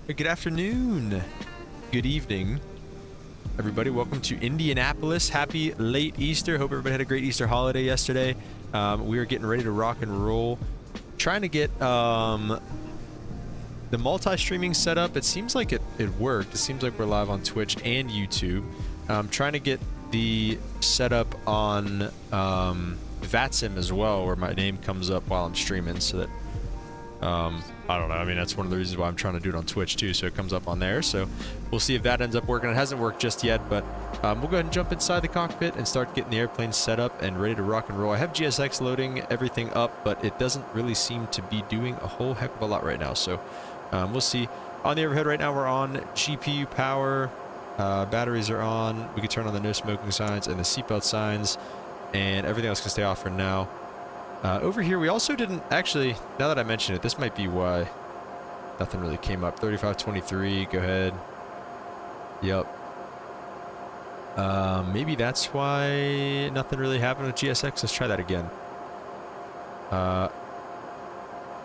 Good afternoon, good evening, everybody. Welcome to Indianapolis. Happy late Easter. Hope everybody had a great Easter holiday yesterday. We are getting ready to rock and roll. Trying to get the multi-streaming set up. It seems like it worked. It seems like we're live on Twitch and YouTube. Trying to get the setup on VATSIM as well, where my name comes up while I'm streaming, so that I don't know. I mean, that's one of the reasons why I'm trying to do it on Twitch too, so it comes up on there. So we'll see if that ends up working. It hasn't worked just yet, but we'll go ahead and jump inside the cockpit and start getting the airplane set up and ready to rock and roll. I have GSX loading everything up, but it doesn't really seem to be doing a whole heck of a lot right now. So we'll see. On the overhead right now, we're on GPU power. Batteries are on. We can turn on the no smoking signs and the seatbelt signs, and everything else can stay off for now. Over here, we also didn't actually, now that I mention it, this might be why nothing really came up. 3523, go ahead. Yep. Maybe that's why nothing really happened with GSX. Let's try that again. Let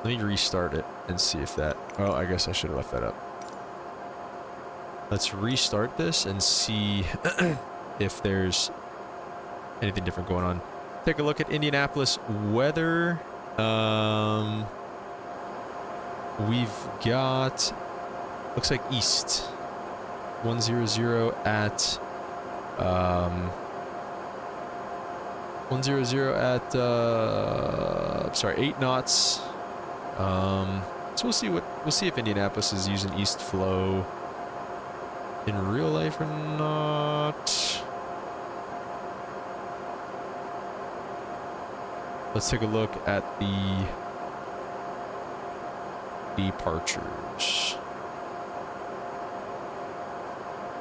me restart it and see if that, oh, I guess I should have left that up. Let's restart this and see if there's anything different going on. Take a look at Indianapolis weather. We've got, looks like east. 100 at, 100 at, sorry, 8 knots. So we'll see if Indianapolis is using east flow in real life or not. Let's take a look at the departures.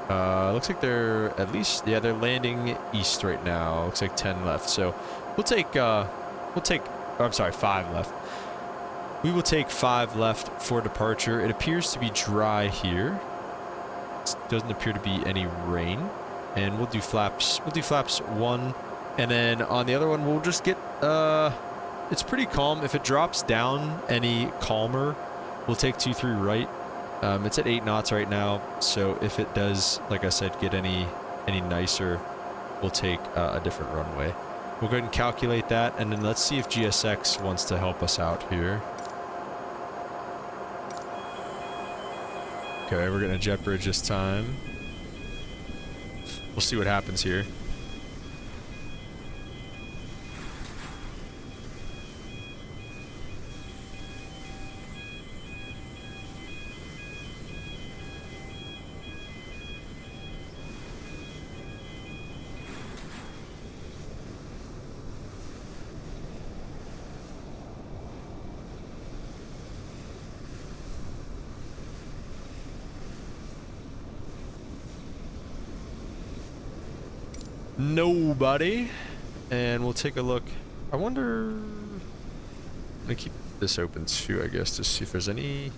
Looks like they're at least, yeah, they're landing east right now. Looks like 10 left. So we'll take, oh, I'm sorry, 5 left. We will take 5 left for departure. It appears to be dry here. It doesn't appear to be any rain. And we'll do flaps. We'll do flaps 1. And then on the other one, we'll just get, it's pretty calm. If it drops down any calmer, we'll take 23 right. It's at 8 knots right now. So if it does, like I said, get any nicer, we'll take a different runway. We'll go ahead and calculate that. And then let's see if GSX wants to help us out here. Okay, we're getting a jet bridge this time. We'll see what happens here. Nobody. And we'll take a look. I wonder, I'm gonna keep this open too, I guess, to see if there's any.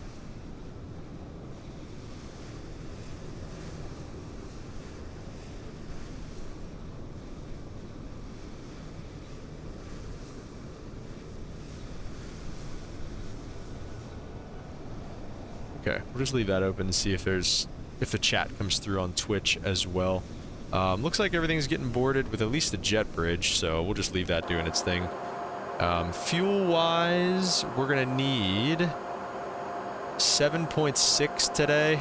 Okay, we'll just leave that open and see if there's, if the chat comes through on Twitch as well. Looks like everything's getting boarded with at least the jet bridge, so we'll just leave that doing its thing. Fuel-wise, we're gonna need 7.6 today.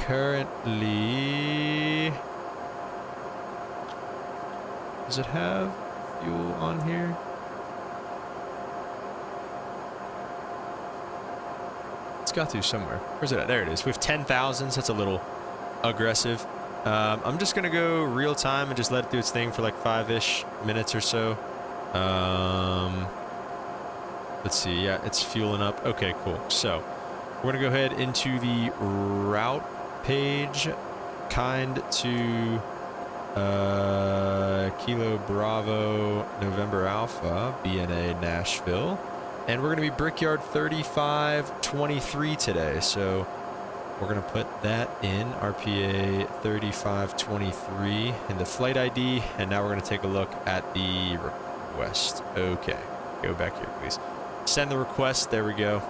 Currently, does it have fuel on here? It's got to somewhere. Where's it at? There it is. We have 10,000, so that's a little aggressive. I'm just gonna go real time and just let it do its thing for like 5-ish minutes or so. Let's see. Yeah, it's fueling up. Okay, cool. So we're gonna go ahead into the route page, kind to Kilo Bravo November Alpha BNA Nashville, and we're gonna be Brickyard 3523 today. So we're going to put that in RPA 3523 in the flight ID, and now we're going to take a look at the request. Okay, go back here, please. Send the request. There we go.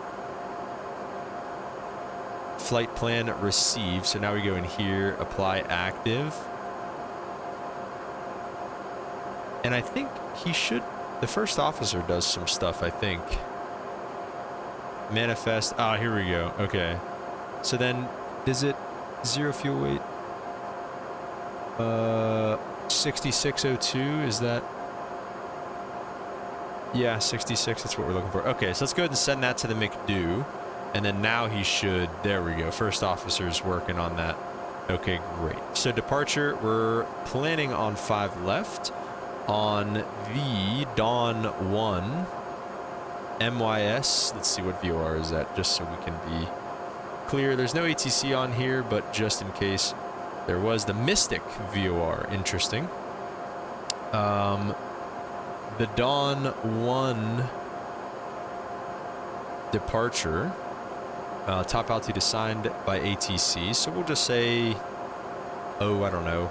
Flight plan received. So now we go in here, apply active. And I think he should, the first officer does some stuff, I think. Manifest. Ah, here we go. Okay. So then, is it 0 fuel weight? 6602, is that? Yeah, 66, that's what we're looking for. Okay, so let's go ahead and send that to the McDo. And then now he should, there we go, first officer's working on that. Okay, great. So departure, we're planning on 5 left on the Dawn 1 MYS. Let's see what VOR is at, just so we can be clear. There's no ATC on here, but just in case there was, the Mystic VOR. Interesting. The Dawn 1 departure, top altitude assigned by ATC, so we'll just say, oh, I don't know,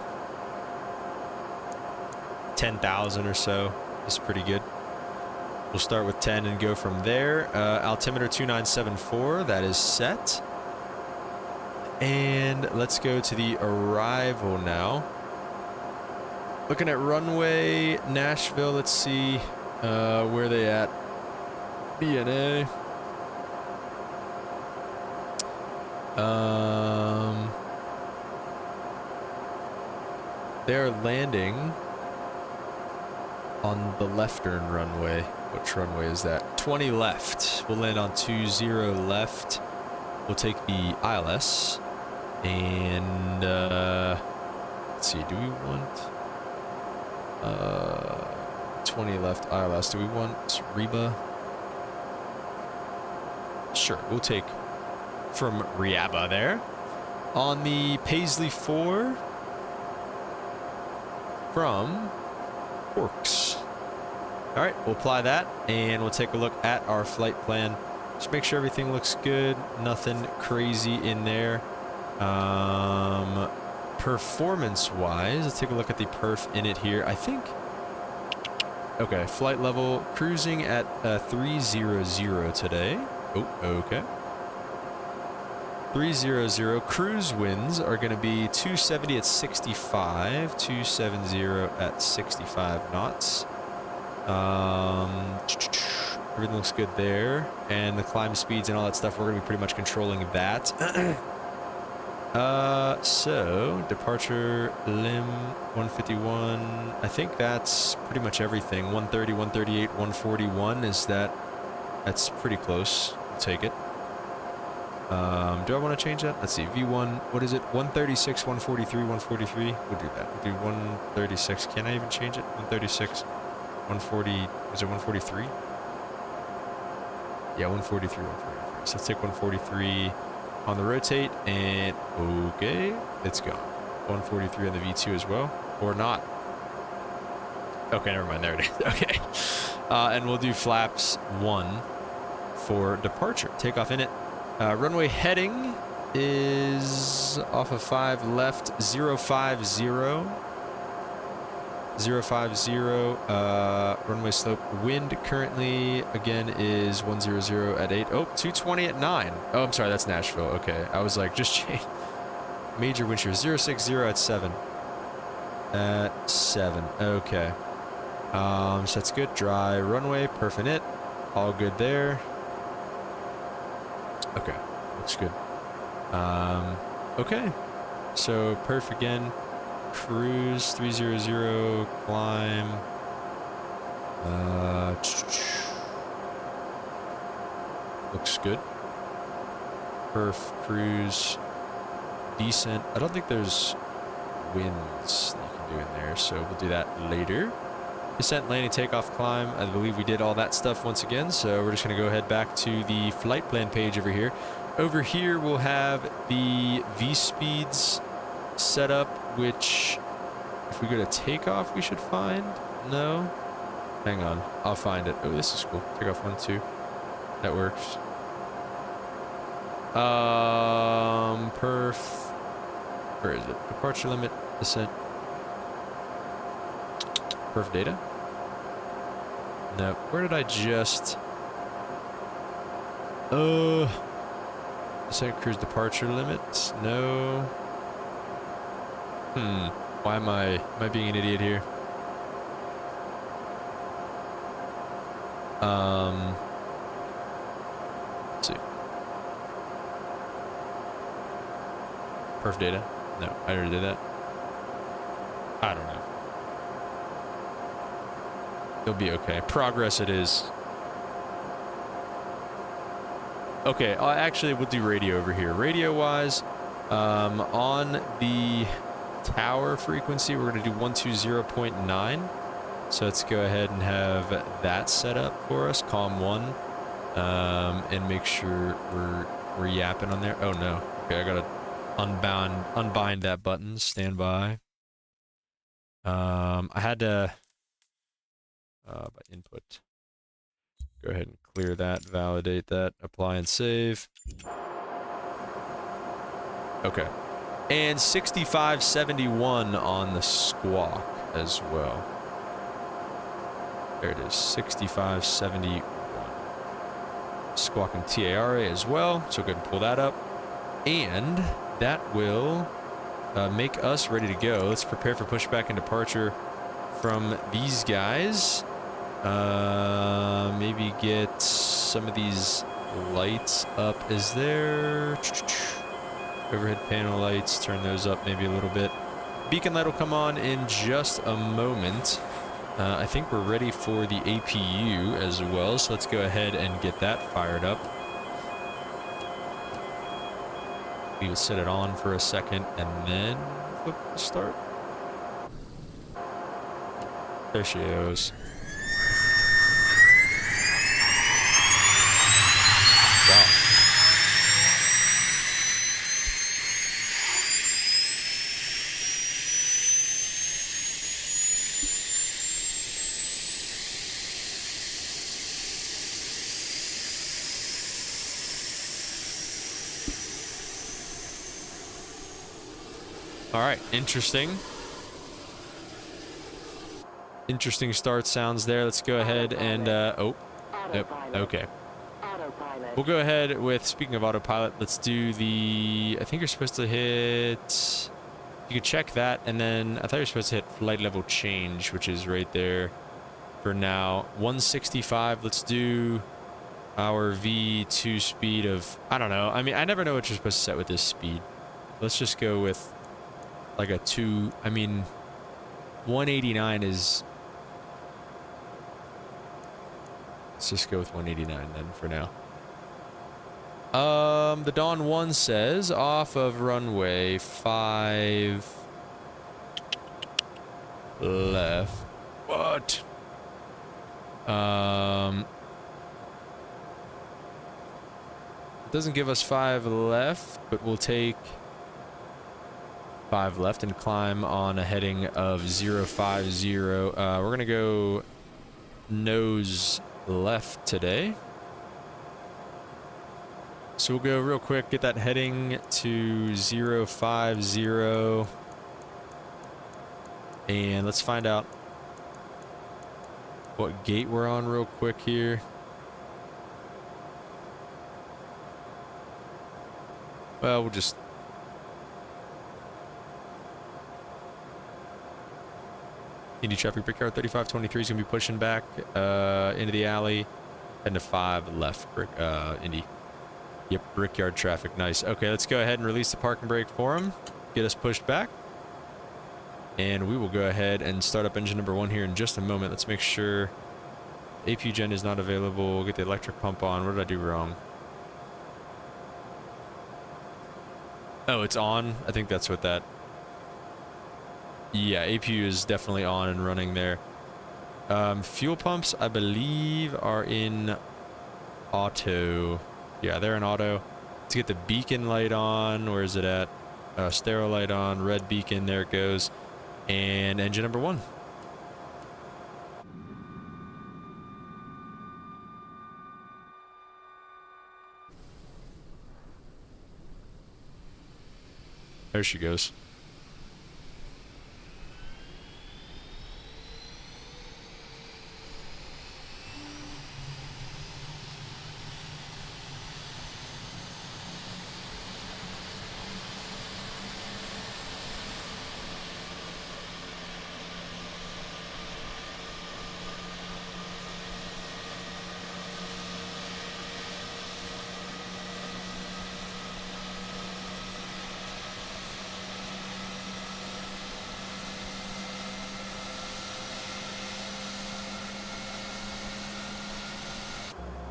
10,000 or so is pretty good. We'll start with 10 and go from there. Altimeter 2974, that is set. And let's go to the arrival now. Looking at runway Nashville, let's see where they at. BNA. They're landing on the left turn runway. Which runway is that? 20 left. We'll land on 20 left. We'll take the ILS. And let's see, do we want 20 left ILS? Do we want Reba? Sure, we'll take from Riaba there. On the Paisley 4 from Forks. All right, we'll apply that, and we'll take a look at our flight plan. Just make sure everything looks good. Nothing crazy in there. Performance-wise, let's take a look at the perf in it here. I think... Okay, flight level cruising at 300 today. Oh, okay. 300. Cruise winds are going to be 270 at 65, 270 at 65 knots. Everything looks good there, and the climb speeds and all that stuff, we're going to be pretty much controlling that. So departure limb 151. I think that's pretty much everything. 130, 138, 141 is that. That's pretty close. We'll take it. Do I want to change that? Let's see. V1. What is it? 136, 143, 143. We'll do that. We'll do 136. Can I even change it? 136, 140. Is it 143? Yeah, 143, 143. So let's take 143 on the rotate, and okay, it's gone. 143 on the V2 as well, or not. Okay, never mind. There it is. Okay, and we'll do flaps 1 for departure. Takeoff in it. Runway heading is off of 5 left, 050. 050, runway slope. Wind currently, again, is 100 at 8. Oh, 220 at 9. Oh, I'm sorry, that's Nashville. Okay, I was like, just change. Major wind shear, 060 at 7. At 7, okay. So that's good. Dry runway, perf in it. All good there. Okay, looks good. Okay, so perf again. Cruise 300, climb. Looks good. Perf, cruise, decent. I don't think there's winds that you can do in there, so we'll do that later. Descent, landing, takeoff, climb. I believe we did all that stuff once again, so we're just going to go ahead back to the flight plan page over here. Over here, we'll have the V-speeds set up, which if we go to takeoff we should find. No, hang on, I'll find it. Oh, this is cool. Takeoff 1, 2, that works. Perf, where is it? Departure limit, descent, perf data. No, where did I just descent cruise departure limit? No. Why am I being an idiot here? Let's see. Perf data? No, I already did that. I don't know. It'll be okay. Progress it is. Okay, actually we'll do radio over here. Radio wise, on the tower frequency, we're going to do 120.9. So let's go ahead and have that set up for us, COM 1, and make sure we're yapping on there. Oh no. Okay, I gotta unbind that button. Stand by. I had to by input. Go ahead and clear that, validate that, apply and save. Okay. And 6571 on the squawk as well. There it is, 6571. Squawk and TARA as well, so go ahead and pull that up. And that will make us ready to go. Let's prepare for pushback and departure from these guys. Maybe get some of these lights up. Is there overhead panel lights? Turn those up maybe a little bit. Beacon light will come on in just a moment. I think we're ready for the APU as well, so let's go ahead and get that fired up. We will set it on for a second and then flip the start. There she goes. Wow. All right, interesting. Interesting start sounds there. Let's go ahead and, oh, yep, okay. We'll go ahead with, speaking of autopilot, let's do the, I think you're supposed to hit, you could check that, and then I thought you were supposed to hit flight level change, which is right there for now. 165, let's do our V2 speed of, I don't know. I mean, I never know what you're supposed to set with this speed. Let's just go with like a 2, I mean, 189 is, let's just go with 189 then for now. The Dawn 1 says off of runway 5 left. What? It doesn't give us 5 left, but we'll take 5 left and climb on a heading of 050. We're gonna go nose left today. So we'll go real quick, get that heading to 050. And let's find out what gate we're on real quick here. Well, we'll just... Indy traffic, Brickyard 3523 is going to be pushing back into the alley. Heading to 5 left, Indy. Yep, Brickyard traffic, nice. Okay, let's go ahead and release the parking brake for him. Get us pushed back. And we will go ahead and start up engine number 1 here in just a moment. Let's make sure AP gen is not available. We'll get the electric pump on. What did I do wrong? Oh, it's on? I think that's what that... Yeah, APU is definitely on and running there. Fuel pumps, I believe, are in auto. Yeah, they're in auto. Let's get the beacon light on. Where is it at? Stereo light on. Red beacon. There it goes. And engine number 1. There she goes.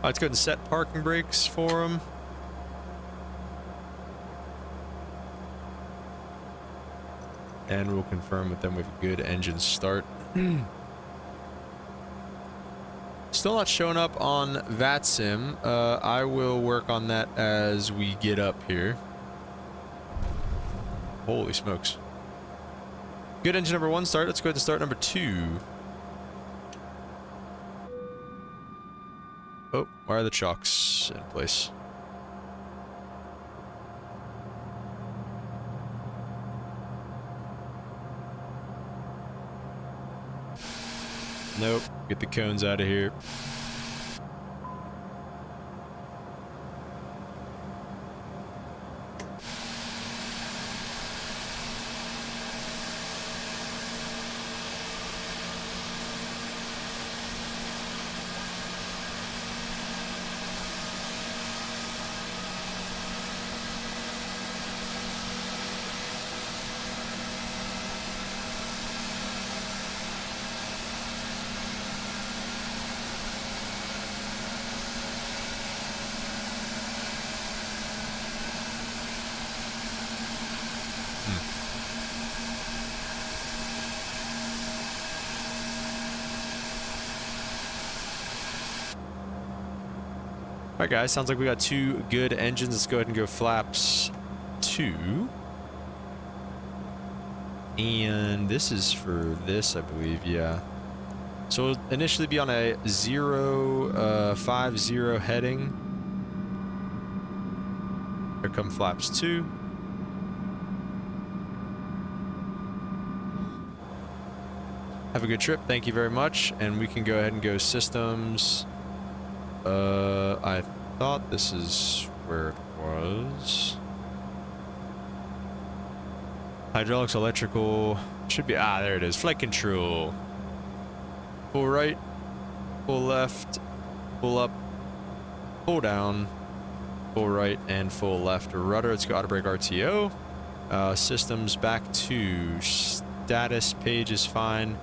Let's go ahead and set parking brakes for them. And we'll confirm with them with a good engine start. Still not showing up on VATSIM. I will work on that as we get up here. Holy smokes. Good engine number 1 start. Let's go ahead and start number 2. Oh, why are the chocks in place? Nope. Get the cones out of here. Alright guys, sounds like we got 2 good engines. Let's go ahead and go flaps 2. And this is for this, I believe, yeah. So we'll initially be on a 050 heading. Here come flaps 2. Have a good trip. Thank you very much. And we can go ahead and go systems. I thought this is where it was. Hydraulics, electrical. Should be, there it is. Flight control. Pull right, pull left, pull up, pull down, full right, and full left. Rudder, let's go auto brake RTO. Systems back to status page is fine.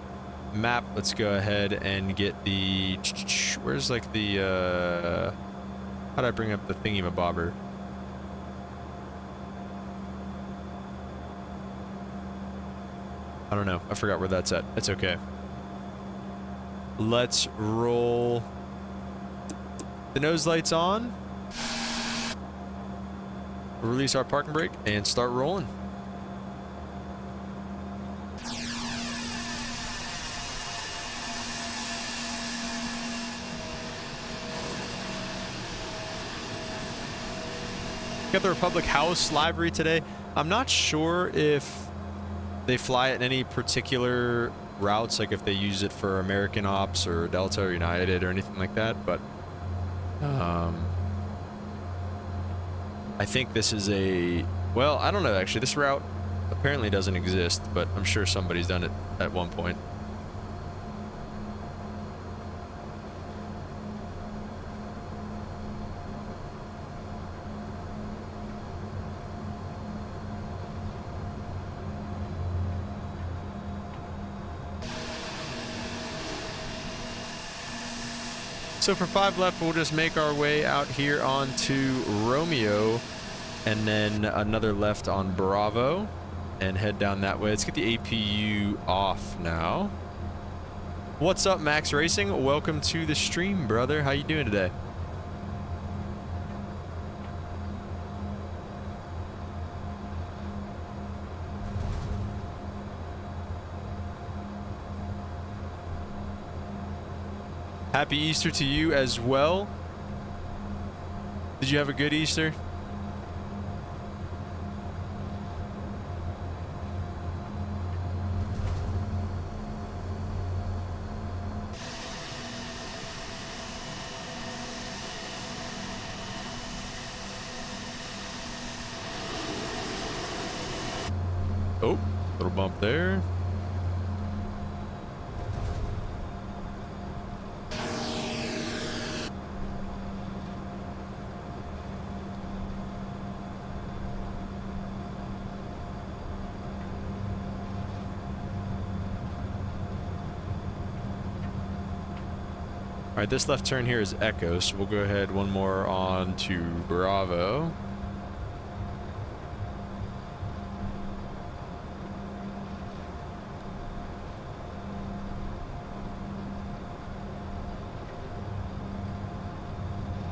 Map, let's go ahead and get the, where's like the, how do I bring up the thingy-mabobber? I don't know. I forgot where that's at. It's okay. Let's roll the nose lights on. Release our parking brake and start rolling. Got the Republic House livery today. I'm not sure if they fly it in any particular routes, like if they use it for American Ops or Delta or United or anything like that, but I think this is a, well, I don't know actually. This route apparently doesn't exist, but I'm sure somebody's done it at one point. So for 5 left, we'll just make our way out here onto Romeo, and then another left on Bravo, and head down that way. Let's get the APU off now. What's up, Max Racing? Welcome to the stream, brother. How you doing today? Happy Easter to you as well. Did you have a good Easter? Oh, little bump there. All right, this left turn here is Echo, so we'll go ahead one more on to Bravo.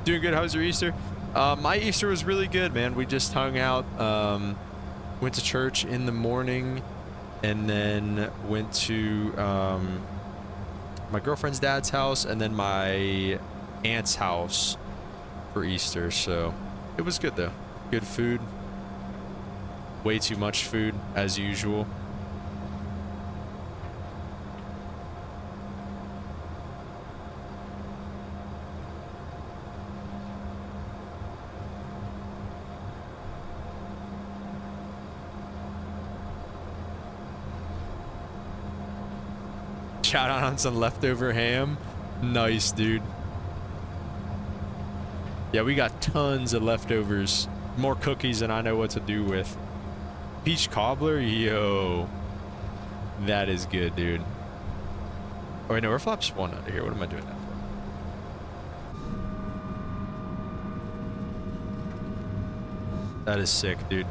Doing good. How was your Easter? My Easter was really good, man. We just hung out, went to church in the morning, and then went to my girlfriend's dad's house, and then my aunt's house for Easter. So it was good though. Good food. Way too much food as usual. Shout out on some leftover ham. Nice, dude. Yeah, we got tons of leftovers. More cookies than I know what to do with. Peach cobbler? Yo. That is good, dude. Oh, wait, no, we're flaps one out of here. What am I doing that for? That is sick, dude.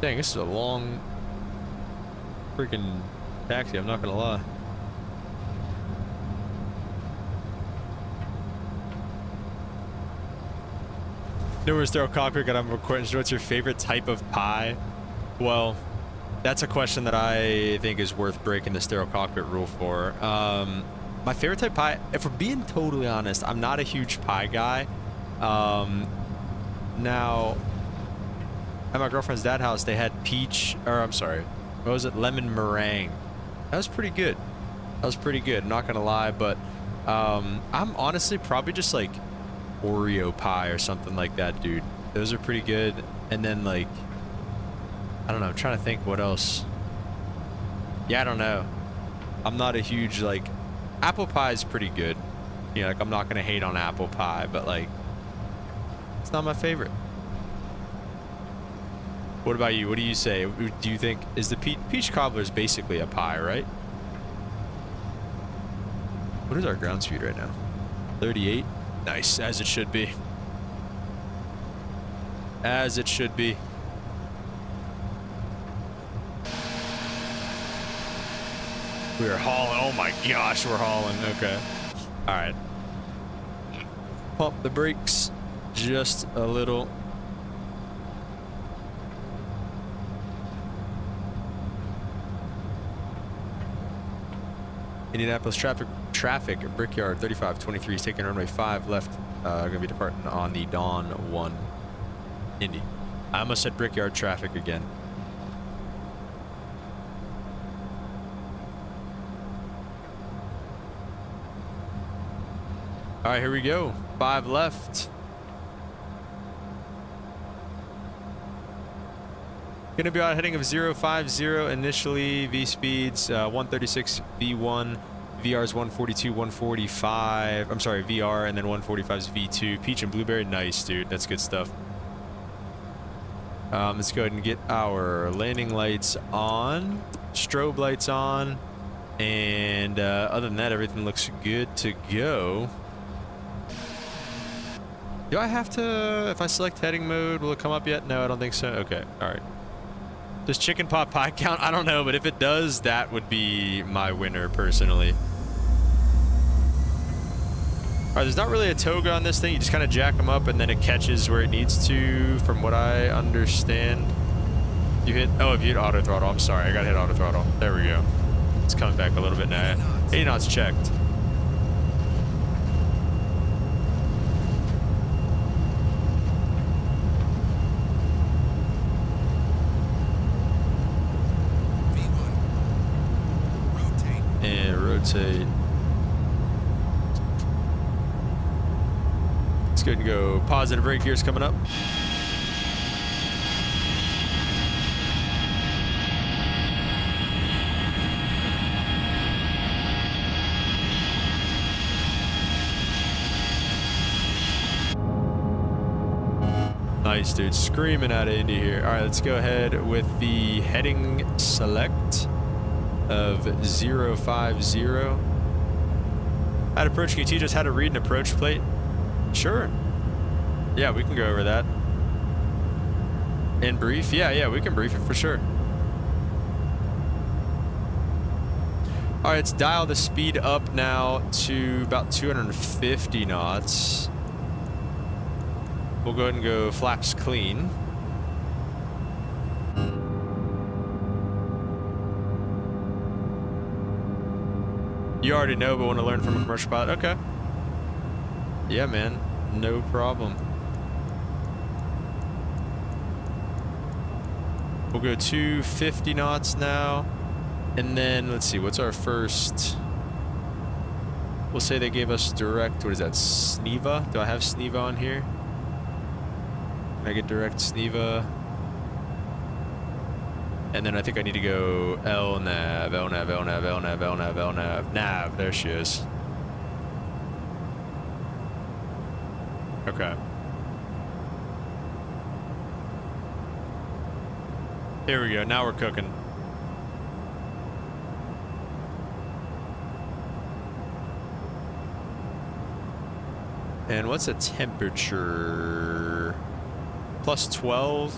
Dang, this is a long freaking taxi, I'm not gonna lie. Nowhere's Daryl Cochran, and I'm recording. What's your favorite type of pie? Well, that's a question that I think is worth breaking the sterile cockpit rule for. My favorite type of pie, if we're being totally honest, I'm not a huge pie guy. Now, at my girlfriend's dad's house, they had peach, or I'm sorry, what was it? Lemon meringue. That was pretty good. That was pretty good, I'm not gonna lie, but I'm honestly probably just like Oreo pie or something like that, dude. Those are pretty good. And then like, I don't know, I'm trying to think what else. Yeah, I don't know. I'm not a huge, like, apple pie is pretty good. You know, like, I'm not gonna hate on apple pie, but like, it's not my favorite. What about you? What do you say? Do you think, is the peach cobbler is basically a pie, right? What is our ground speed right now? 38? Nice, as it should be. As it should be. We are hauling. Oh my gosh, we're hauling. Okay. All right. Pump the brakes just a little. Indianapolis traffic Brickyard 3523 is taking runway 5 left. Going to be departing on the Dawn 1 Indy. I almost said Brickyard traffic again. All right, here we go. 5 left. Going to be on a heading of 050 initially. V speeds 136 V1, VR's 142, 145. I'm sorry, VR, and then 145's V2. Peach and blueberry, nice, dude. That's good stuff. Let's go ahead and get our landing lights on, strobe lights on, and other than that, everything looks good to go. Do I have to, if I select heading mode, will it come up yet? No, I don't think so. Okay, all right. Does chicken pot pie count? I don't know, but if it does, that would be my winner personally. All right, there's not really a toga on this thing. You just kind of jack them up and then it catches where it needs to, from what I understand. You hit, oh, if you hit auto throttle, I'm sorry, I gotta hit auto throttle. There we go. It's coming back a little bit now. 80 knots checked. Rotate. It's good to go. Positive brake gears coming up. Nice, dude. Screaming out of Indy here. All right, let's go ahead with the heading select of 050. At approach, can you teach us how to read an approach plate? Sure. Yeah, we can go over that. In brief? Yeah, we can brief it for sure. All right, let's dial the speed up now to about 250 knots. We'll go ahead and go flaps clean. You already know, but want to learn from a commercial pilot? Okay. Yeah, man. No problem. We'll go 250 knots now. And then, let's see, what's our first? We'll say they gave us direct, what is that, SNEVA? Do I have SNEVA on here? Can I get direct SNEVA? And then I think I need to go LNAV, LNAV, LNAV, LNAV, LNAV, LNAV, nav. There she is. Okay. Here we go. Now we're cooking. And what's the temperature? +12.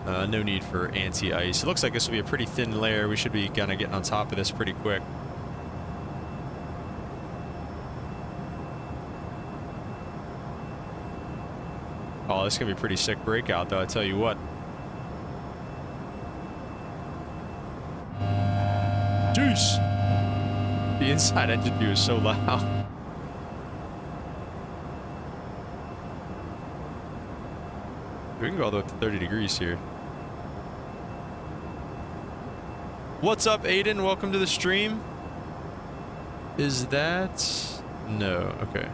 No need for anti-ice. It looks like this will be a pretty thin layer. We should be kind of getting on top of this pretty quick. Oh, this is going to be a pretty sick breakout, though, I tell you what. Jeez! The inside engine view is so loud. We can go all the way up to 30 degrees here. What's up, Aiden? Welcome to the stream. Is that... No, okay.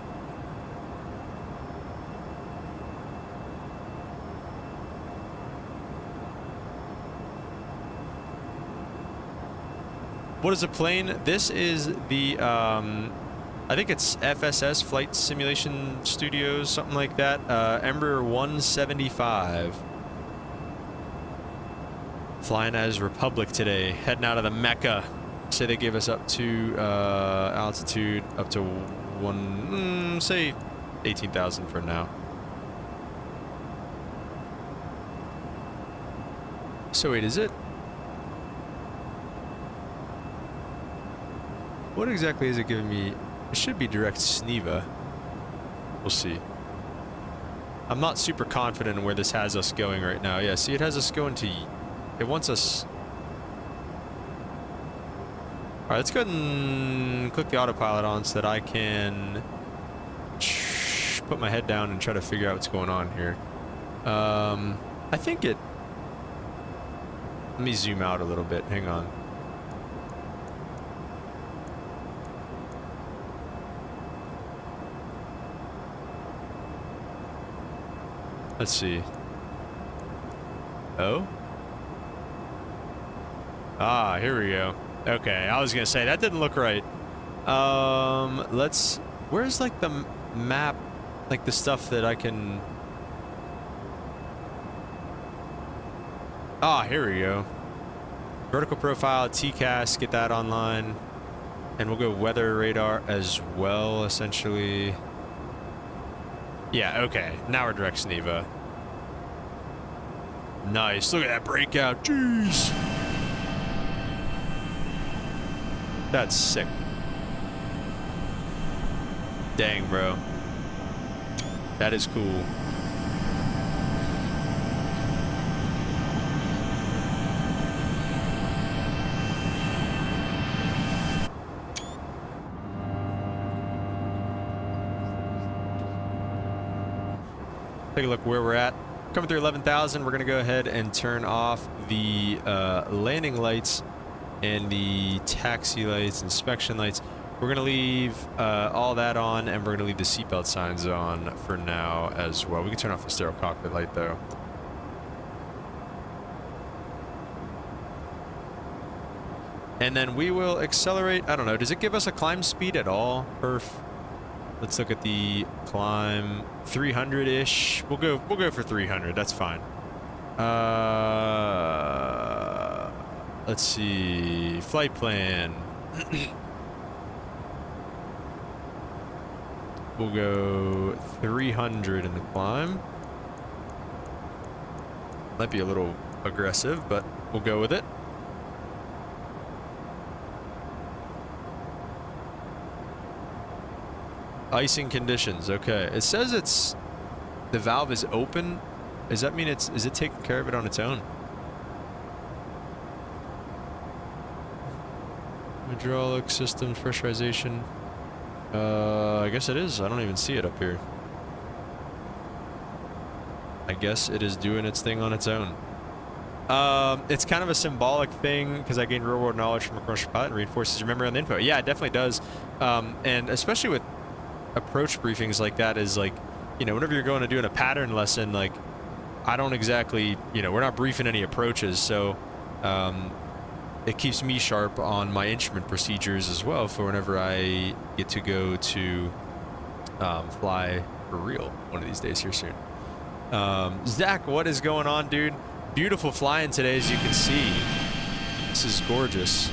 What is a plane? This is the, I think it's FSS, Flight Simulation Studios, something like that. Embraer 175. Flying as Republic today, heading out of the Mecca. Say they give us up to altitude up to say 18,000 for now. So wait, is it? What exactly is it giving me? It should be direct SNEVA. We'll see. I'm not super confident in where this has us going right now. Yeah, see, it has us going to... It wants us... Alright, let's go ahead and click the autopilot on so that I can put my head down and try to figure out what's going on here. I think it... Let me zoom out a little bit. Hang on. Let's see. Oh? Ah, here we go. Okay, I was gonna say, that didn't look right. Let's... Where's, like, the map? Like, the stuff that I can... Ah, here we go. Vertical profile, TCAS, get that online. And we'll go weather radar as well, essentially. Yeah, okay. Now we're direct SNEVA. Nice. Look at that breakout. Jeez. That's sick. Dang, bro. That is cool. Take a look where we're at. Coming through 11,000, we're going to go ahead and turn off the landing lights and the taxi lights, inspection lights. We're going to leave all that on, and we're going to leave the seatbelt signs on for now as well. We can turn off the stereo cockpit light, though. And then we will accelerate. I don't know. Does it give us a climb speed at all? Perf. Let's look at the climb. 300-ish. We'll go for 300. That's fine. Let's see. Flight plan. We'll go 300 in the climb. Might be a little aggressive, but we'll go with it. Icing conditions. Okay. It says it's the valve is open. Does that mean is it taking care of it on its own? Hydraulic systems, pressurization. I guess it is. I don't even see it up here. I guess it is doing its thing on its own. It's kind of a symbolic thing because I gained real world knowledge from a commercial pilot and reinforces your memory on the info. Yeah, it definitely does. And especially with approach briefings like that is like, you know, whenever you're going to doing a pattern lesson, like I don't exactly, you know, we're not briefing any approaches. So, it keeps me sharp on my instrument procedures as well for whenever I get to go to fly for real one of these days here soon. Zach, what is going on, dude? Beautiful flying today, as you can see. This is gorgeous.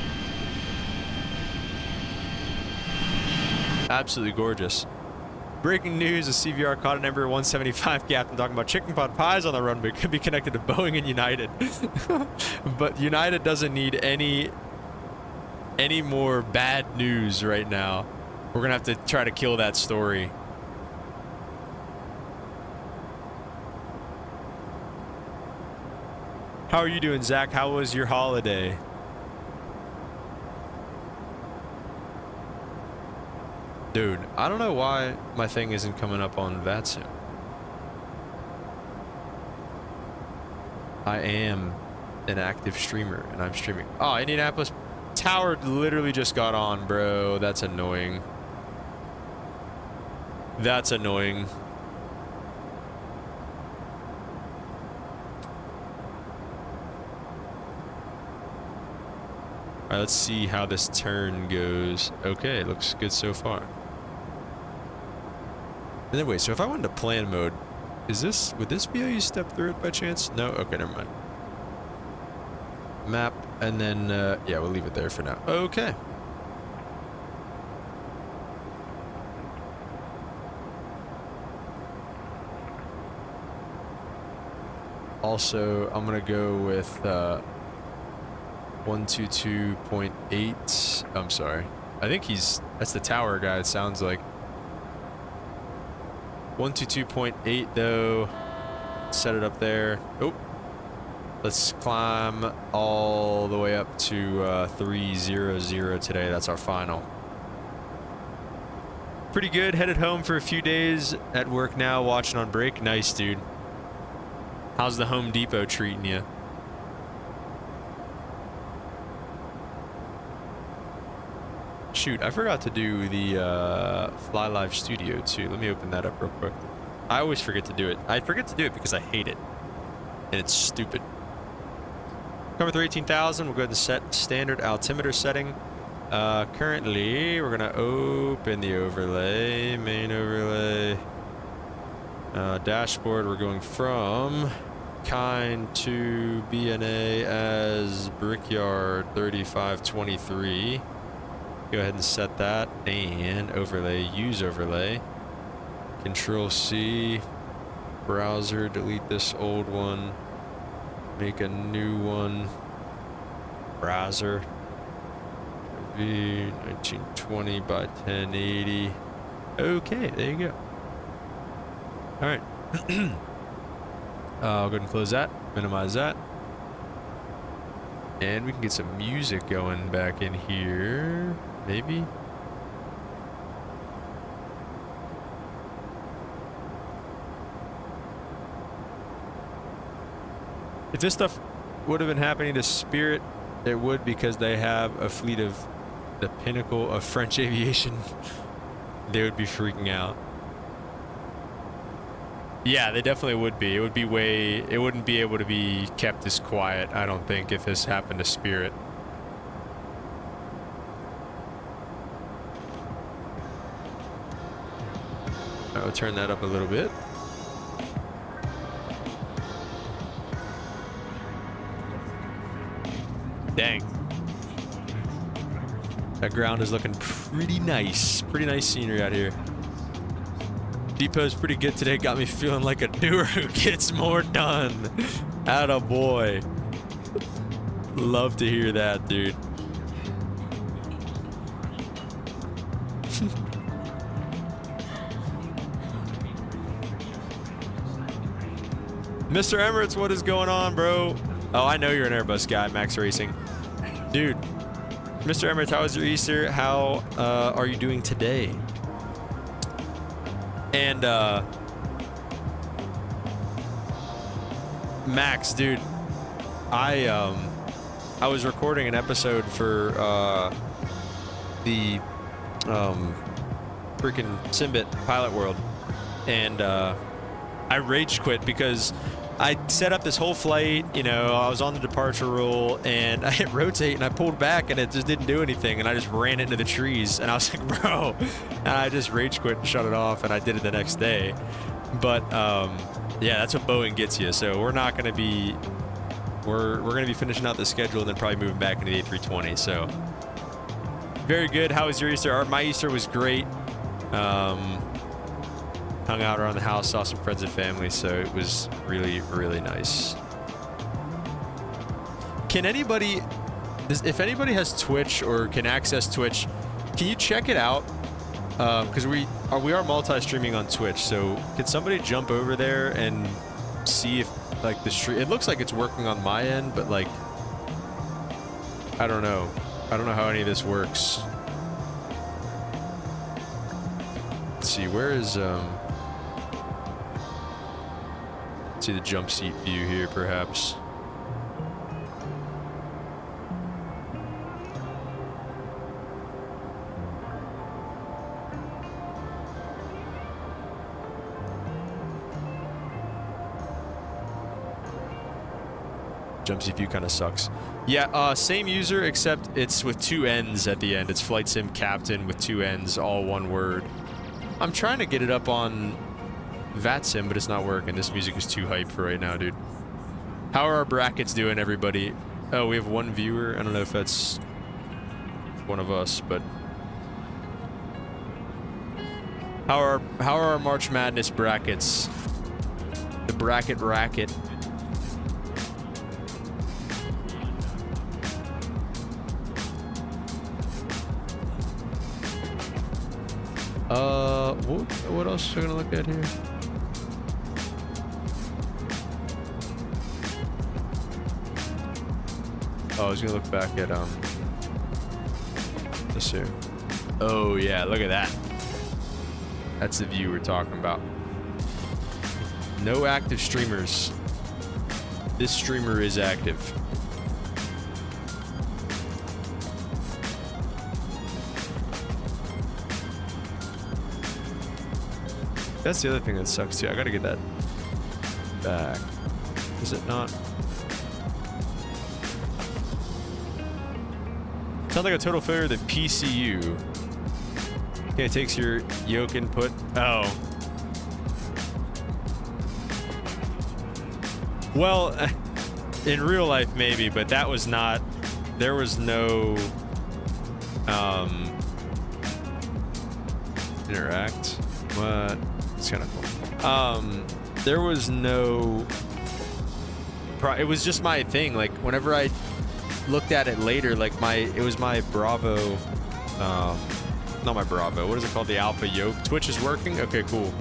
Absolutely gorgeous. Breaking news, a CVR caught an Embraer 175 captain talking about chicken pot pies on the runway. Could be connected to Boeing and United. But United doesn't need any more bad news right now. We're going to have to try to kill that story. How are you doing, Zach? How was your holiday? Dude, I don't know why my thing isn't coming up on VATSIM. I am an active streamer, and I'm streaming. Oh, Indianapolis tower literally just got on, bro. That's annoying. That's annoying. All right, let's see how this turn goes. Okay, looks good so far. Anyway, so if I went to plan mode, would this be how you step through it by chance? No? Okay, never mind. Map, and then, yeah, we'll leave it there for now. Okay. Also, I'm gonna go with, 122.8. I'm sorry. I think that's the tower guy, it sounds like. 122.8 though. Set it up there. Oh. Let's climb all the way up to 300 today. That's our final. Pretty good. Headed home for a few days. At work now, watching on break. Nice, dude. How's the Home Depot treating you? Shoot, I forgot to do the Fly Live Studio too. Let me open that up real quick. I always forget to do it. I forget to do it because I hate it. And it's stupid. Cover through 18,000. We'll go ahead and set standard altimeter setting. Currently, we're going to open the overlay. Main overlay. Dashboard, we're going from KIND-KBNA as Brickyard 3523. Go ahead and set that, and overlay, use overlay. Control C, browser, delete this old one, make a new one, browser, V 1920 by 1080. Okay, there you go. All right. I'll go ahead and close that, minimize that. And we can get some music going back in here. Maybe. If this stuff would have been happening to Spirit, it would, because they have a fleet of the pinnacle of French aviation. They would be freaking out. Yeah, they definitely would be. It would be it wouldn't be able to be kept this quiet, I don't think, if this happened to Spirit. I'll turn that up a little bit. Dang. That ground is looking pretty nice. Pretty nice scenery out here. Depot's pretty good today. Got me feeling like a doer who gets more done. Atta boy. Love to hear that, dude. Mr. Emirates, what is going on, bro? Oh, I know you're an Airbus guy, Max Racing. Dude, Mr. Emirates, how was your Easter? How are you doing today? And Max, dude, I was recording an episode for the freaking Simbit Pilot World, and I rage quit because I set up this whole flight, you know, I was on the departure rule, and I hit rotate, and I pulled back, and it just didn't do anything, and I just ran into the trees, and I was like, bro, and I just rage quit and shut it off, and I did it the next day. But yeah, that's what Boeing gets you. So we're not going to be, we're going to be finishing out the schedule and then probably moving back into the A320. So very good. How was your Easter? My Easter was great. hung out around the house, saw some friends and family, so it was really, really nice. Can anybody, if anybody has Twitch or can access Twitch, can you check it out? Because we are multi-streaming on Twitch, so can somebody jump over there and see if like the stream? It looks like it's working on my end, but like I don't know how any of this works. Let's see, where is let's see the jump seat view here, perhaps. Jump seat view kind of sucks. Yeah, same user, except it's with 2 N's at the end. It's Flight Sim Captain with 2 N's, all one word. I'm trying to get it up on VATSIM, but it's not working. This music is too hype for right now, dude. How are our brackets doing, everybody? Oh, we have 1 viewer. I don't know if that's one of us, but how are our March Madness brackets? The bracket racket. What else are we gonna look at here? Oh, I was gonna look back at this here. Oh yeah, look at that. That's the view we're talking about. No active streamers. This streamer is active. That's the other thing that sucks too. I gotta get that back. Is it not? Sounds like a total failure of the PCU. Okay, it takes your yoke input. Oh. Well, in real life maybe, but that was not. There was no interact. What? It's kind of cool. There was no. It was just my thing. Like whenever I looked at it later, like it was my Bravo. Not my Bravo. What is it called? The Alpha Yoke. Twitch is working. Okay, cool.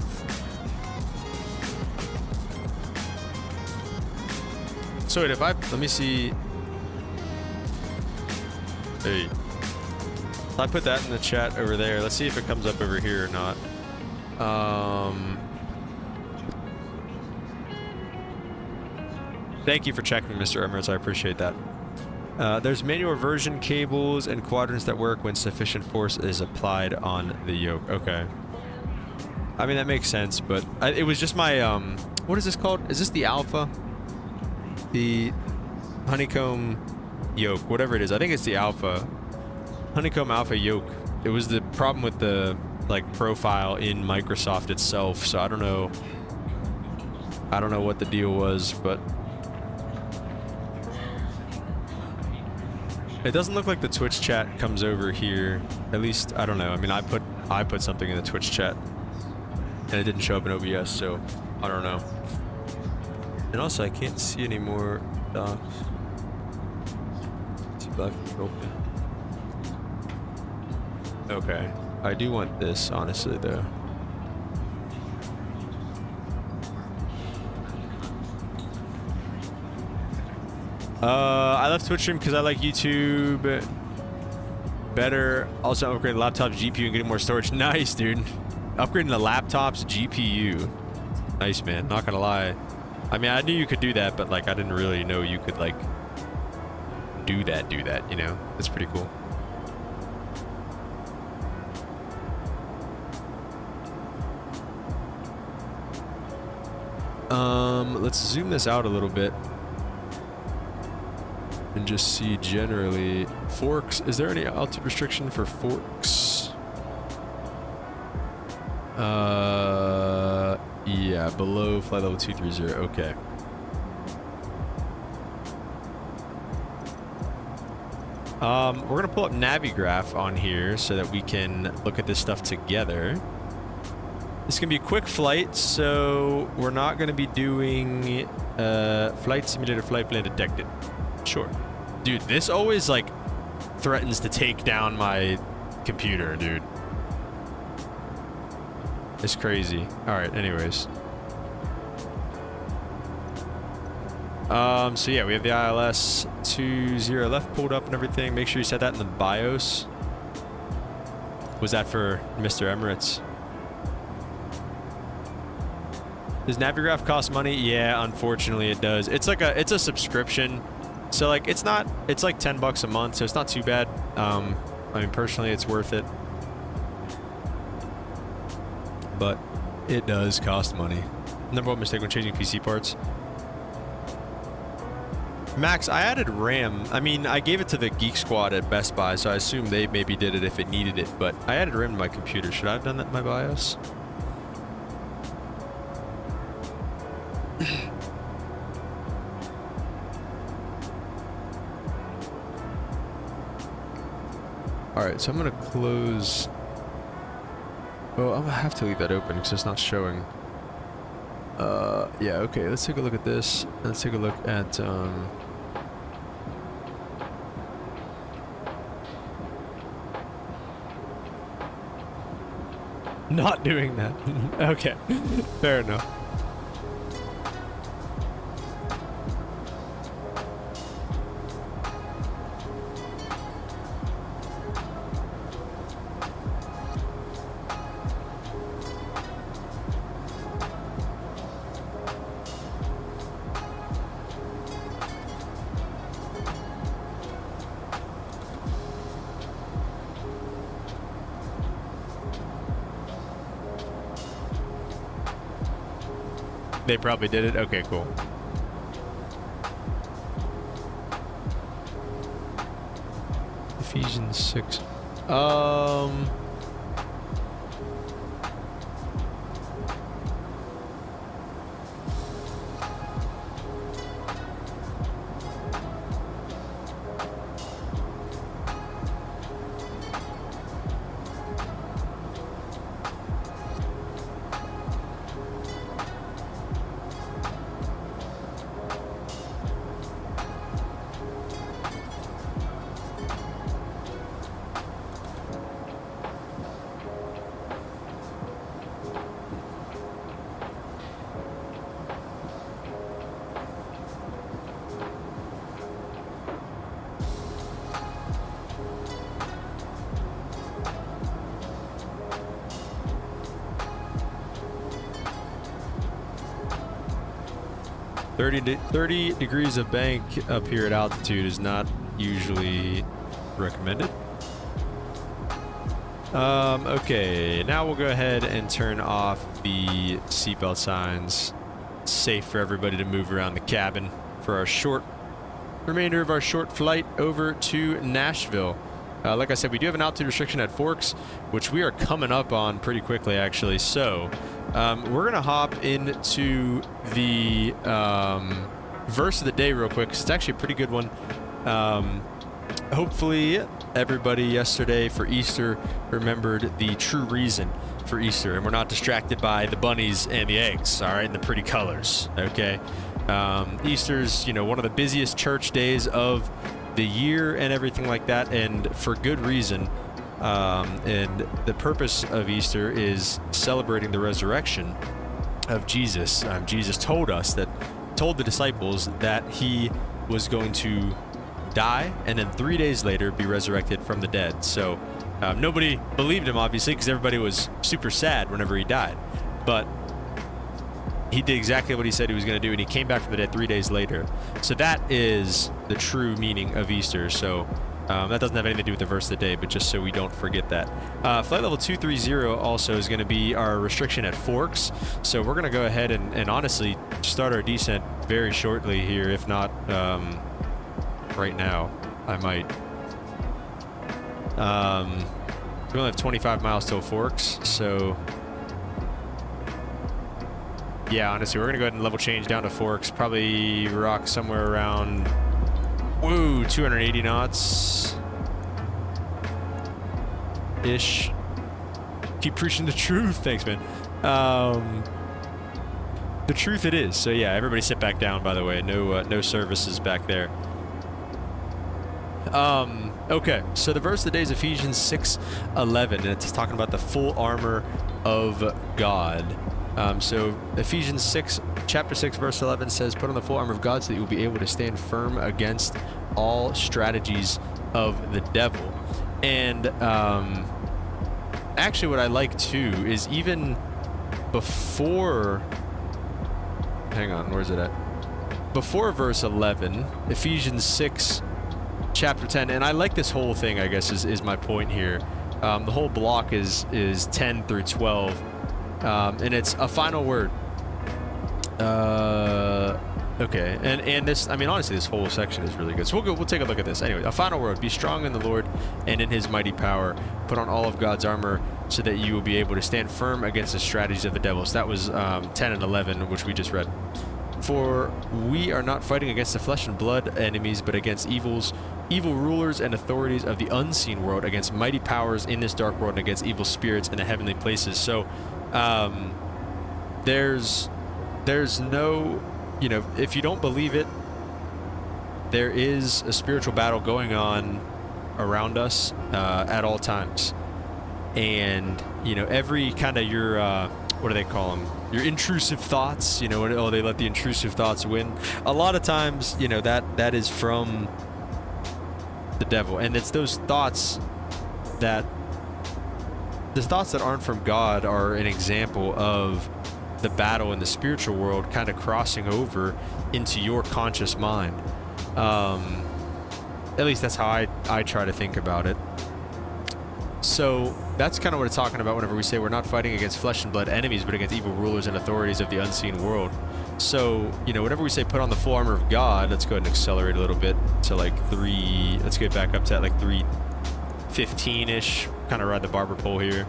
So wait, let me see. Hey. If I put that in the chat over there, let's see if it comes up over here or not. Thank you for checking, Mr. Emirates. I appreciate that. There's manual reversion cables and quadrants that work when sufficient force is applied on the yoke. Okay. I mean, that makes sense, but it was just my, what is this called? Is this the Alpha? The honeycomb yoke, whatever it is. I think it's the Alpha. Honeycomb Alpha yoke. It was the problem with the, like, profile in Microsoft itself, so I don't know. I don't know what the deal was, but it doesn't look like the Twitch chat comes over here. At least, I don't know. I mean, I put something in the Twitch chat and it didn't show up in OBS, so I don't know. And also, I can't see any more docs. Let's see if I can open. Okay. I do want this, honestly, though. I left Twitch stream because I like YouTube better. Also, upgrading the laptop's GPU and getting more storage. Nice, dude. Upgrading the laptop's GPU. Nice, man. Not gonna lie. I mean, I knew you could do that, but like, I didn't really know you could like do that. You know, that's pretty cool. Let's zoom this out a little bit and just see generally forks. Is there any altitude restriction for forks? Yeah, below flight level 230. Okay. We're gonna pull up Navigraph on here so that we can look at this stuff together. It's gonna be a quick flight, so we're not gonna be doing flight simulator flight plan detected. Sure. Dude, this always like threatens to take down my computer, dude. It's crazy. Alright, anyways. So yeah, we have the ILS 20 left pulled up and everything. Make sure you set that in the BIOS. Was that for Mr. Emirates? Does Navigraph cost money? Yeah, unfortunately it does. It's like it's a subscription. So like it's like $10 a month, so it's not too bad. I mean personally it's worth it. But it does cost money. Number one mistake when changing PC parts. Max, I added RAM. I mean, I gave it to the Geek Squad at Best Buy, so I assume they maybe did it if it needed it, but I added RAM to my computer. Should I have done that in my BIOS? Alright, so I'm going to close... Oh, I'm going to have to leave that open because it's not showing. Yeah, okay, let's take a look at this. Let's take a look at, not doing that. Okay, fair enough. They probably did it? Okay, cool. Ephesians 6. Thirty degrees of bank up here at altitude is not usually recommended. Okay, now we'll go ahead and turn off the seatbelt signs. It's safe for everybody to move around the cabin for our remainder of our short flight over to Nashville. Like I said, we do have an altitude restriction at Forks, which we are coming up on pretty quickly, actually. So we're going to hop into the verse of the day real quick, because it's actually a pretty good one. Hopefully, everybody yesterday for Easter remembered the true reason for Easter, and we're not distracted by the bunnies and the eggs, all right, and the pretty colors, okay? Easter's, one of the busiest church days of the year and everything like that, and for good reason. And the purpose of Easter is celebrating the resurrection of Jesus. Jesus told the disciples that he was going to die and then 3 days later be resurrected from the dead. So nobody believed him, obviously, because everybody was super sad whenever he died. But he did exactly what he said he was going to do, and he came back from the dead 3 days later. So that is the true meaning of Easter. So that doesn't have anything to do with the verse of the day, but just so we don't forget that. Flight level 230 also is going to be our restriction at Forks. So we're going to go ahead and honestly start our descent very shortly here. If not right now, I might. We only have 25 miles till Forks, so yeah, honestly, we're going to go ahead and level change down to Forks. Probably rock somewhere around, 280 knots ish. Keep preaching the truth. Thanks, man. The truth it is. So yeah, everybody sit back down, by the way. No services back there. Okay, so the verse of the day is Ephesians 6:11, and it's talking about the full armor of God. So Ephesians 6, chapter 6, verse 11 says, "Put on the full armor of God so that you will be able to stand firm against all strategies of the devil." And actually what I like too is even before... Hang on, where's it at? Before verse 11, Ephesians 6, chapter 10, and I like this whole thing, I guess, is my point here. The whole block is 10 through 12, and it's a final word. Okay, and this, I mean, honestly, this whole section is really good. So we'll take a look at this. Anyway, a final word: be strong in the Lord and in His mighty power. Put on all of God's armor so that you will be able to stand firm against the strategies of the devil. So that was 10 and 11, which we just read. For we are not fighting against the flesh and blood enemies, but against evil rulers and authorities of the unseen world, against mighty powers in this dark world, and against evil spirits in the heavenly places. So there's no, you know, if you don't believe it, there is a spiritual battle going on around us at all times. And, you know, every kind of your, what do they call them? Your intrusive thoughts, you know, oh, they let the intrusive thoughts win. A lot of times, you know, that is from the devil. And it's those thoughts that, the thoughts that aren't from God are an example of the battle in the spiritual world kind of crossing over into your conscious mind. At least that's how I try to think about it. So that's kind of what it's talking about whenever we say we're not fighting against flesh and blood enemies, but against evil rulers and authorities of the unseen world. So, you know, whenever we say put on the full armor of God, let's go ahead and accelerate a little bit to like let's get back up to like 3:15-ish, kind of ride the barber pole here.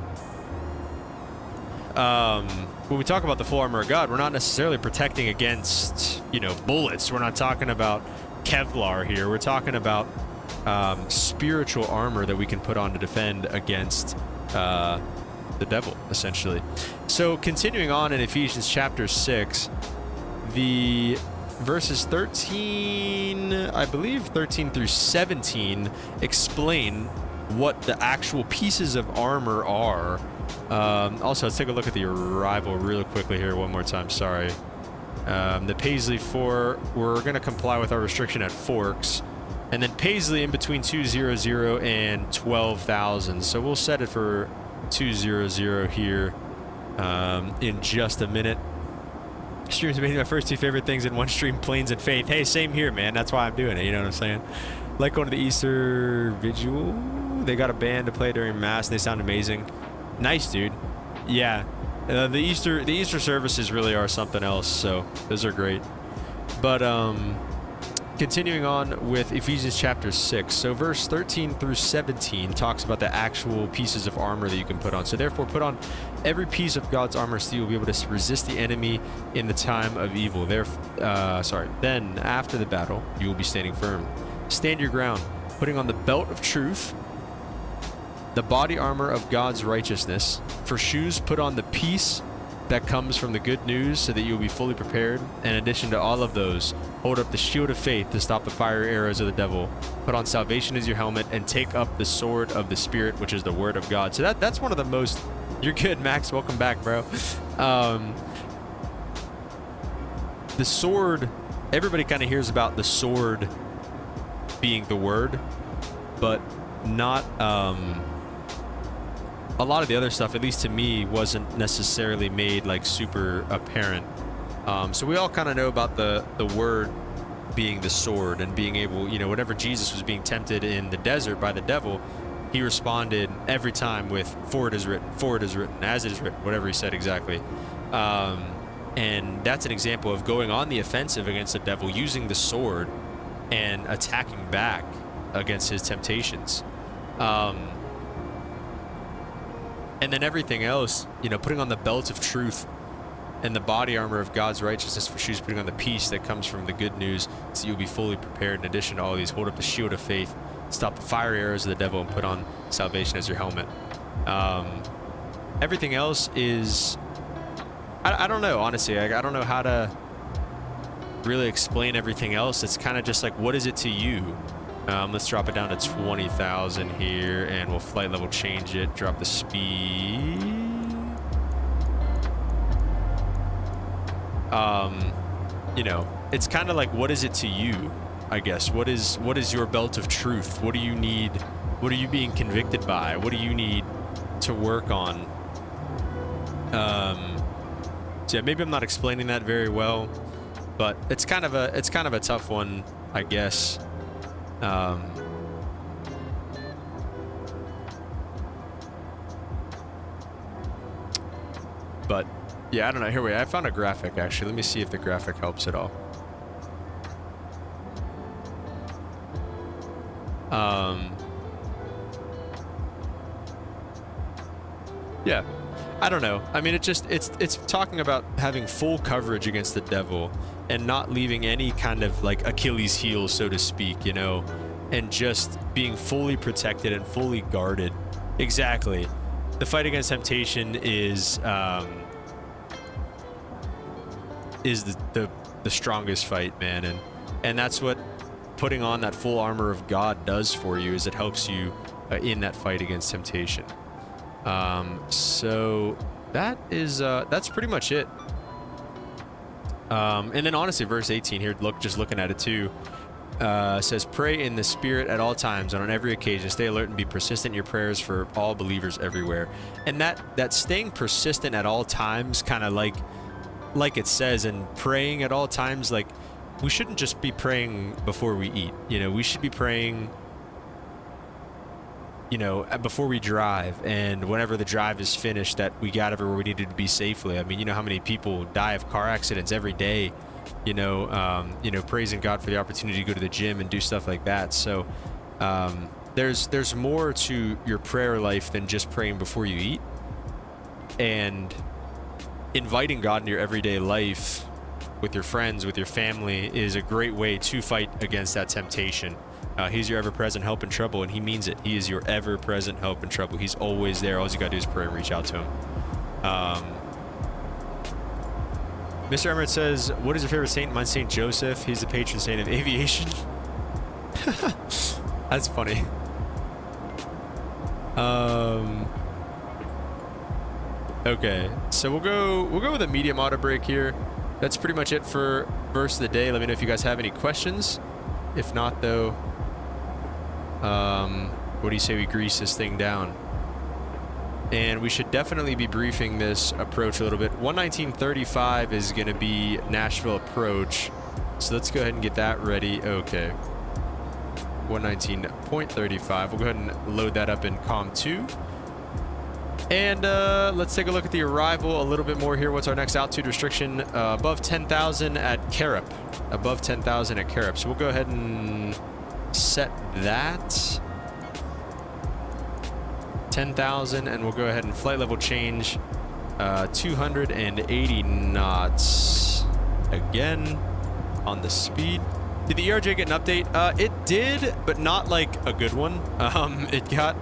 When we talk about the full armor of God, we're not necessarily protecting against, you know, bullets. We're not talking about Kevlar here. We're talking about spiritual armor that we can put on to defend against the devil, essentially. So continuing on in Ephesians chapter 6, the verses 13, I believe 13 through 17 explain what the actual pieces of armor are. Also, let's take a look at the arrival real quickly here one more time. Sorry. The Paisley 4, we're going to comply with our restriction at Forks. And then Paisley in between 200 and 12,000. So we'll set it for 200 here in just a minute. Streams made my first two favorite things in one stream, planes and faith. Hey, same here, man. That's why I'm doing it. You know what I'm saying? Like going to the Easter Vigil. They got a band to play during Mass, and they sound amazing. Nice, dude. Yeah. The Easter services really are something else, so those are great. But continuing on with Ephesians chapter 6, so verse 13 through 17 talks about the actual pieces of armor that you can put on. So therefore put on every piece of God's armor so you'll be able to resist the enemy in the time of evil. Then after the battle you will be standing firm. Stand your ground, putting on the belt of truth, the body armor of God's righteousness. For shoes, put on the peace that comes from the good news so that you will be fully prepared. In addition to all of those, hold up the shield of faith to stop the fiery arrows of the devil. Put on salvation as your helmet and take up the sword of the Spirit, which is the word of God. So that's one of the most... You're good, Max. Welcome back, bro. The sword... Everybody kind of hears about the sword being the word, but not... a lot of the other stuff, at least to me, wasn't necessarily made like super apparent. So we all kind of know about the word being the sword and being able, you know, whenever Jesus was being tempted in the desert by the devil, he responded every time with, for it is written, as it is written, whatever he said exactly. And that's an example of going on the offensive against the devil, using the sword and attacking back against his temptations. And then everything else, you know, putting on the belt of truth and the body armor of God's righteousness. For shoes, putting on the peace that comes from the good news so you'll be fully prepared. In addition to all these, hold up the shield of faith, stop the fiery arrows of the devil, and put on salvation as your helmet. Everything else is I don't know, honestly. I don't know how to really explain everything else. It's kind of just like, what is it to you? Let's drop it down to 20,000 here, and we'll flight level change it, drop the speed. You know, it's kind of like, what is it to you, I guess? What is your belt of truth? What do you need? What are you being convicted by? What do you need to work on? So yeah, maybe I'm not explaining that very well, but it's kind of a tough one, I guess. But yeah, I don't know. Here, wait, I found a graphic actually. Let me see if the graphic helps at all. Yeah, I don't know. I mean, it's talking about having full coverage against the devil and not leaving any kind of like Achilles heel, so to speak, you know, and just being fully protected and fully guarded. Exactly. The fight against temptation is the strongest fight, man, and that's what putting on that full armor of God does for you, is it helps you in that fight against temptation. So that is that's pretty much it. And then honestly, verse 18 here, just looking at it too, says, pray in the Spirit at all times and on every occasion. Stay alert and be persistent in your prayers for all believers everywhere. And that staying persistent at all times, kind of like it says, and praying at all times, like we shouldn't just be praying before we eat. You know, we should be praying, you know, before we drive, and whenever the drive is finished, that we got everywhere we needed to be safely. I mean, you know how many people die of car accidents every day, you know, praising God for the opportunity to go to the gym and do stuff like that. So there's more to your prayer life than just praying before you eat, and inviting God into your everyday life with your friends, with your family, is a great way to fight against that temptation. He's your ever-present help in trouble, and he means it. He is your ever-present help in trouble. He's always there. All you gotta do is pray and reach out to him. Mr. Emmerich says, what is your favorite saint? Mine's Saint Joseph. He's the patron saint of aviation. That's funny. Okay, so we'll go with a medium auto break here. That's pretty much it for verse of the day. Let me know if you guys have any questions. If not, though, what do you say we grease this thing down? And we should definitely be briefing this approach a little bit. 119.35 is going to be Nashville approach. So let's go ahead and get that ready. Okay. 119.35. We'll go ahead and load that up in COM 2. And let's take a look at the arrival a little bit more here. What's our next altitude restriction? Above 10,000 at Carip. Above 10,000 at Carip. So we'll go ahead and set that. 10,000, and we'll go ahead and flight level change 280 knots again on the speed. Did the ERJ get an update? It did, but not like a good one. It got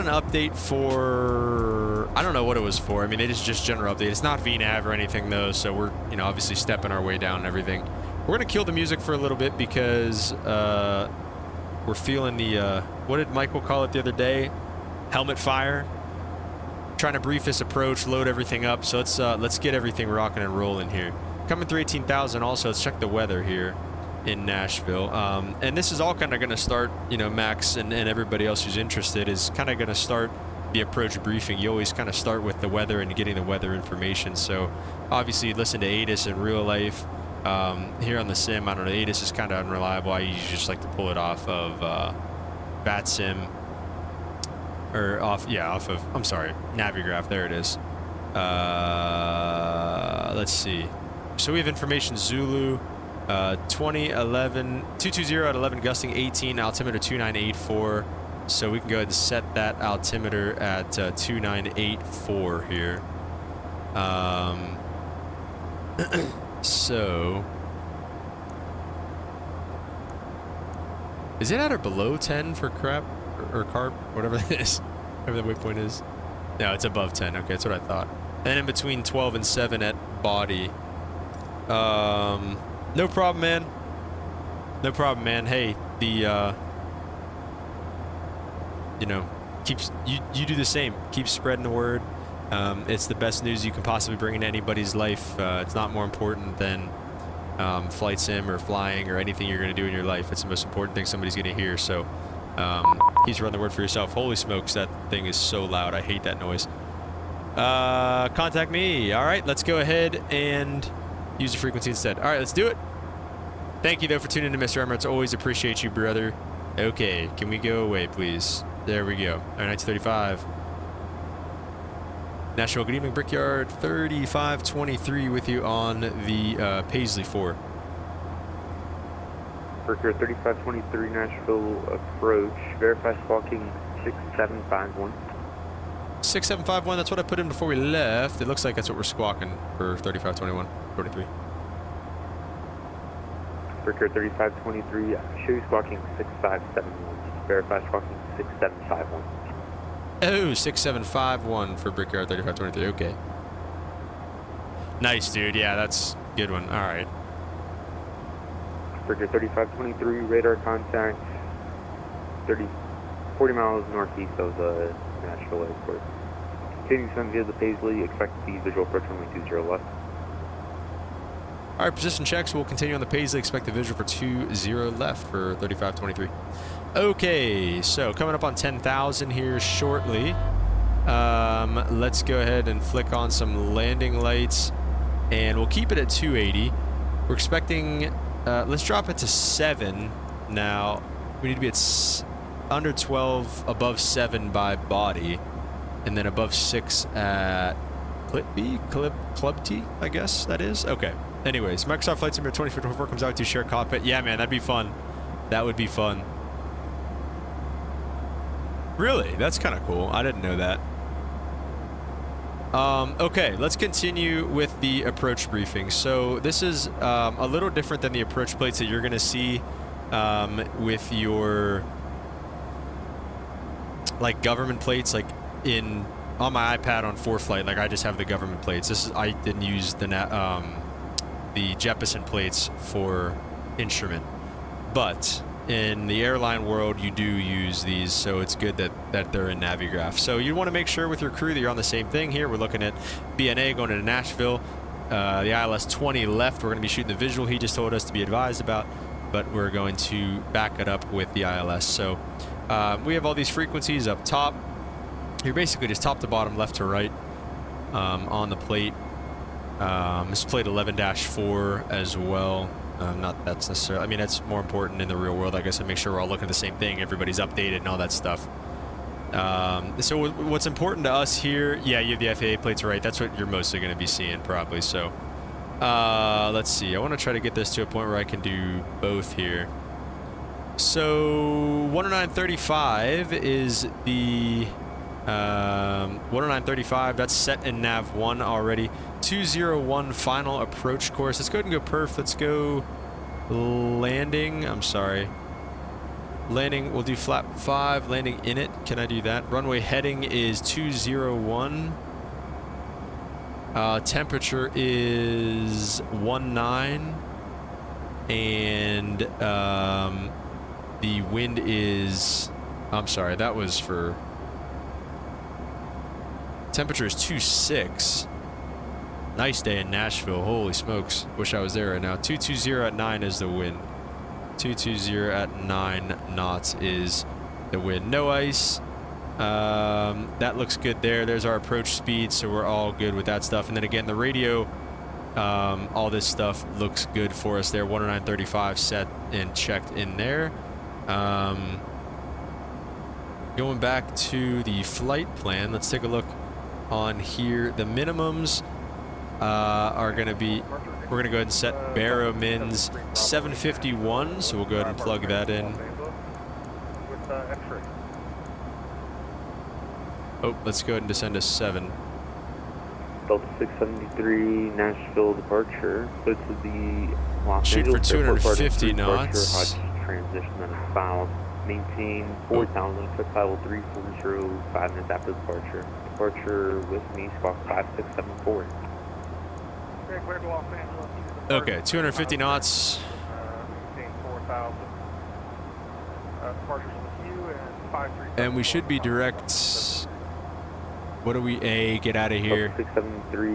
an update for, I don't know what it was for. I mean, it is just general update. It's not VNAV or anything though, so we're, you know, obviously stepping our way down and everything. We're gonna kill the music for a little bit because we're feeling the what did Michael call it the other day? Helmet fire. Trying to brief this approach, load everything up. So let's get everything rocking and rolling here. Coming through 18,000. Also, let's check the weather here in Nashville. And this is all kind of going to start, you know, Max and everybody else who's interested is kind of going to start the approach briefing. You always kind of start with the weather and getting the weather information. So obviously, listen to ATIS in real life. Here on the sim, I don't know, ATIS is kind of unreliable. I usually just like to pull it off of VATSIM, or off of, I'm sorry, Navigraph. There it is. Let's see. So we have information Zulu, 220 at 11, gusting 18, altimeter 2984. So we can go ahead and set that altimeter at 2984 here. So, is it at or below 10 for crap or carp, whatever that is, whatever the waypoint is? No, it's above 10. Okay, that's what I thought. then in between 12 and 7 at body. No problem, man. No problem, man. Hey, the you know, you do the same. Keep spreading the word. It's the best news you can possibly bring into anybody's life. It's not more important than flight sim or flying or anything you're going to do in your life. It's the most important thing somebody's going to hear. So keep spreading the word for yourself. Holy smokes, that thing is so loud. I hate that noise. Contact me. All right, let's go ahead and use the frequency instead. All right, let's do it. Thank you, though, for tuning in, Mr. Emirates. Always appreciate you, brother. Okay, can we go away, please? There we go. All right, 1935. Nashville, good evening, Brickyard. 3523 with you on the Paisley 4. Brickyard 3523, Nashville approach. Verify squawking 6751. 6751, that's what I put in before we left. It looks like that's what we're squawking for 3521, 43. Brickyard 3523, show you squawking 6571. Verify squawking 6751. Oh, 6751 for Brickyard 3523. Okay. Nice, dude. Yeah, that's a good one. All right. Brickyard 3523, radar contact 40 miles northeast of the Nashville Airport. Continue send via the Paisley. Expect to see visual approach runway 20 left. All right, position checks. We'll continue on the Paisley. Expect the visual for 20 left for 3523. Okay, so coming up on 10,000 here shortly. Let's go ahead and flick on some landing lights, and we'll keep it at 280. We're expecting, let's drop it to 7 now. We need to be at under 12, above 7 by body, and then above 6 at Club T, I guess that is. Okay. Anyways, Microsoft Flight Simulator 2024 comes out to share cockpit. Yeah, man, that'd be fun. That would be fun. Really? That's kind of cool. I didn't know that. Okay, let's continue with the approach briefing. So this is a little different than the approach plates that you're going to see with your like government plates, like on my iPad on 4Flight. Like I just have the government plates. This is I didn't use the Jeppesen plates for instrument, but in the airline world you do use these, so it's good that they're in Navigraph. So you want to make sure with your crew that you're on the same thing here. We're looking at BNA going into Nashville, the ILS 20 left. We're going to be shooting the visual he just told us to be advised about, but we're going to back it up with the ILS. So we have all these frequencies up top. You're basically just top to bottom, left to right on the plate. This plate 11-4 as well. Not that's necessarily, I mean, that's more important in the real world, I guess, to make sure we're all looking at the same thing, everybody's updated and all that stuff. So what's important to us here, yeah, you have the FAA plates, right? That's what you're mostly going to be seeing probably. So let's see, I want to try to get this to a point where I can do both here. So 109.35 is the 109.35, that's set in nav 1 already. 201 final approach course. Let's go ahead and go perf. Let's go landing. I'm sorry. Landing, we'll do flap 5, landing in it. Can I do that? Runway heading is 201. Temperature is 19. And the wind is, I'm sorry, that was for, temperature is 26. Nice day in Nashville. Holy smokes. Wish I was there right now. 220 at 9 is the wind. 220 at 9 knots is the wind. No ice. That looks good there. There's our approach speed, so we're all good with that stuff. And then again, the radio, all this stuff looks good for us there. 109.35 set and checked in there. Going back to the flight plan, let's take a look on here. The minimums are going to be, we're going to go ahead and set Barrow Mins 751, so we'll go ahead and plug that in. Oh, let's go ahead and descend to 7. Delta 673 Nashville departure. So to the Los Shoot Angeles for 250 knots. Hot transition and file. Maintain 4,000, foot level 3405 minutes after departure. departure with me, squawk 5674. Okay, clear to Los Angeles. Okay, 250 knots. Maintain 4,000. Departures with you and 537. And we should be direct. What do we get out of here? 673,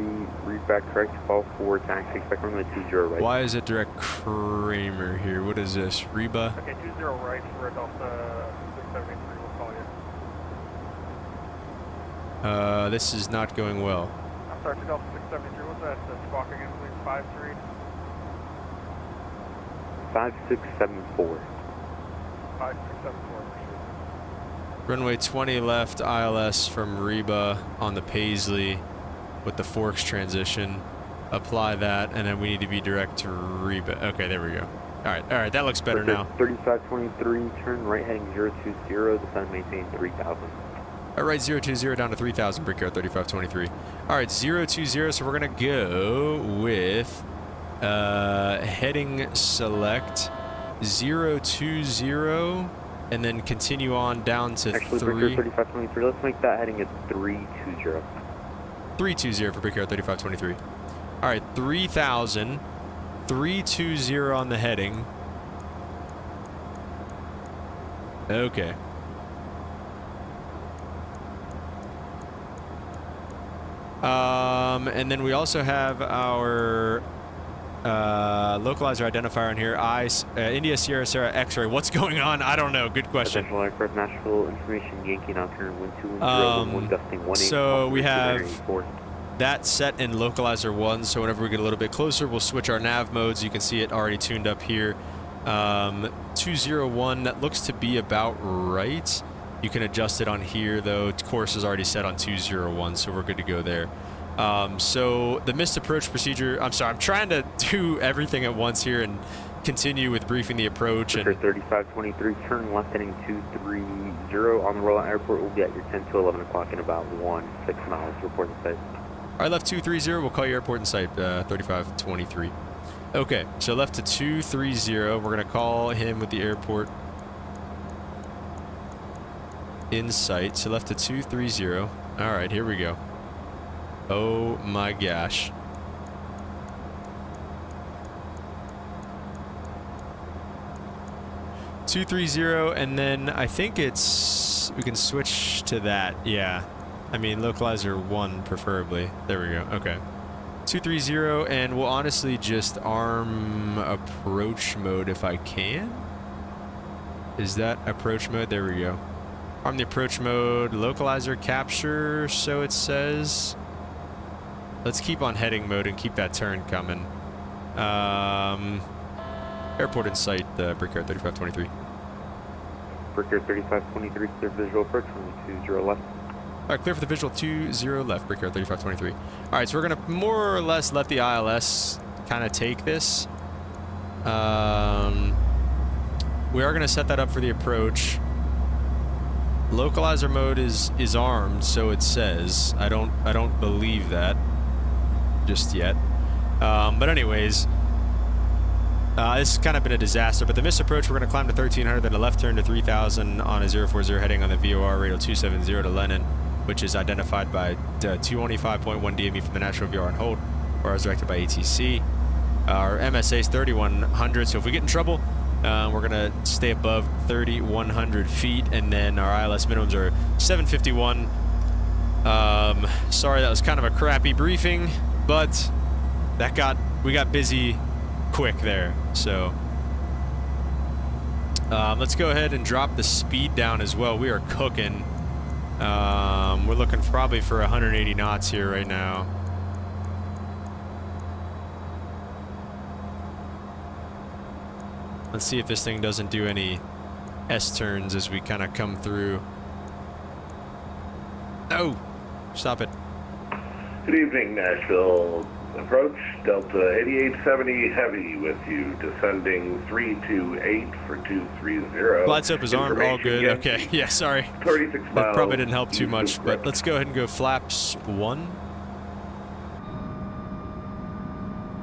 read back correct, call for taxi, expect runway 20 right. Why is it direct Kramer here? What is this? Reba? Okay, 20 right for Delta 673, we'll call you. This is not going well. I'm sorry, for Delta 673, what's that? Squawk again, please, 53. 5674. 5674. Runway 20 left, ILS from Reba on the Paisley with the Forks transition. Apply that, and then we need to be direct to Reba. Okay, there we go. All right, that looks better now. 3523, turn right heading 020, descend maintain 3000. All right, 020 down to 3000, Brickyard 3523. All right, 020, so we're going to go with heading select 020. And then continue on down to Actually, 3. 3523, let's make that heading at 320. 320 for Brickyard 3523. All right, 3000. 320 on the heading. Okay. And then we also have our localizer identifier on here. India Sierra Sarah X-ray. What's going on? I don't know. Good question. Central Aircraft Nashville information Yankee now current wind 210, gusting 18. So we have that set in localizer 1. So whenever we get a little bit closer, we'll switch our nav modes. You can see it already tuned up here. 201. That looks to be about right. You can adjust it on here though. Course is already set on 201, so we're good to go there. So the missed approach procedure, I'm sorry, I'm trying to do everything at once here and continue with briefing the approach. And 3523, turn left heading 230 on the rollout airport. We'll be at your 10 to 11 o'clock in about 6 miles. Report in sight. All right, left 230, we'll call you airport in sight, 3523. Okay, so left to 230, we're going to call him with the airport in sight. So left to 230. All right, here we go. Oh my gosh. $230, and then I think it's we can switch to that. Yeah, I mean localizer 1 preferably. There we go. Okay, 230, and we'll honestly just arm approach mode if I can. Is that approach mode? There we go. Arm the approach mode, localizer capture, so it says. Let's keep on heading mode and keep that turn coming. Airport in sight, Brickyard 3523. Brickyard 3523, clear visual approach from 20 left. All right, clear for the visual 20 left, Brickyard 3523. All right, so we're going to more or less let the ILS kind of take this. We are going to set that up for the approach. Localizer mode is armed, so it says. I don't believe that just yet. But anyways, this has kind of been a disaster. But the missed approach, we're going to climb to 1300, then a left turn to 3000 on a 040 heading on the VOR radial 270 to Lennon, which is identified by 225.1 DME from the National VOR and hold, or as directed by ATC. Our MSA is 3100, so if we get in trouble, we're going to stay above 3,100 feet, and then our ILS minimums are 751. Sorry, that was kind of a crappy briefing, but we got busy quick there. So let's go ahead and drop the speed down as well. We are cooking. We're looking probably for 180 knots here right now. Let's see if this thing doesn't do any S-turns as we kind of come through. No! Stop it. Good evening, Nashville. Approach Delta 8870 Heavy with you, descending 328 for 230. Lights up is armed, all good. Okay, yeah, sorry. 36 miles. That probably didn't help too much, but let's go ahead and go flaps 1.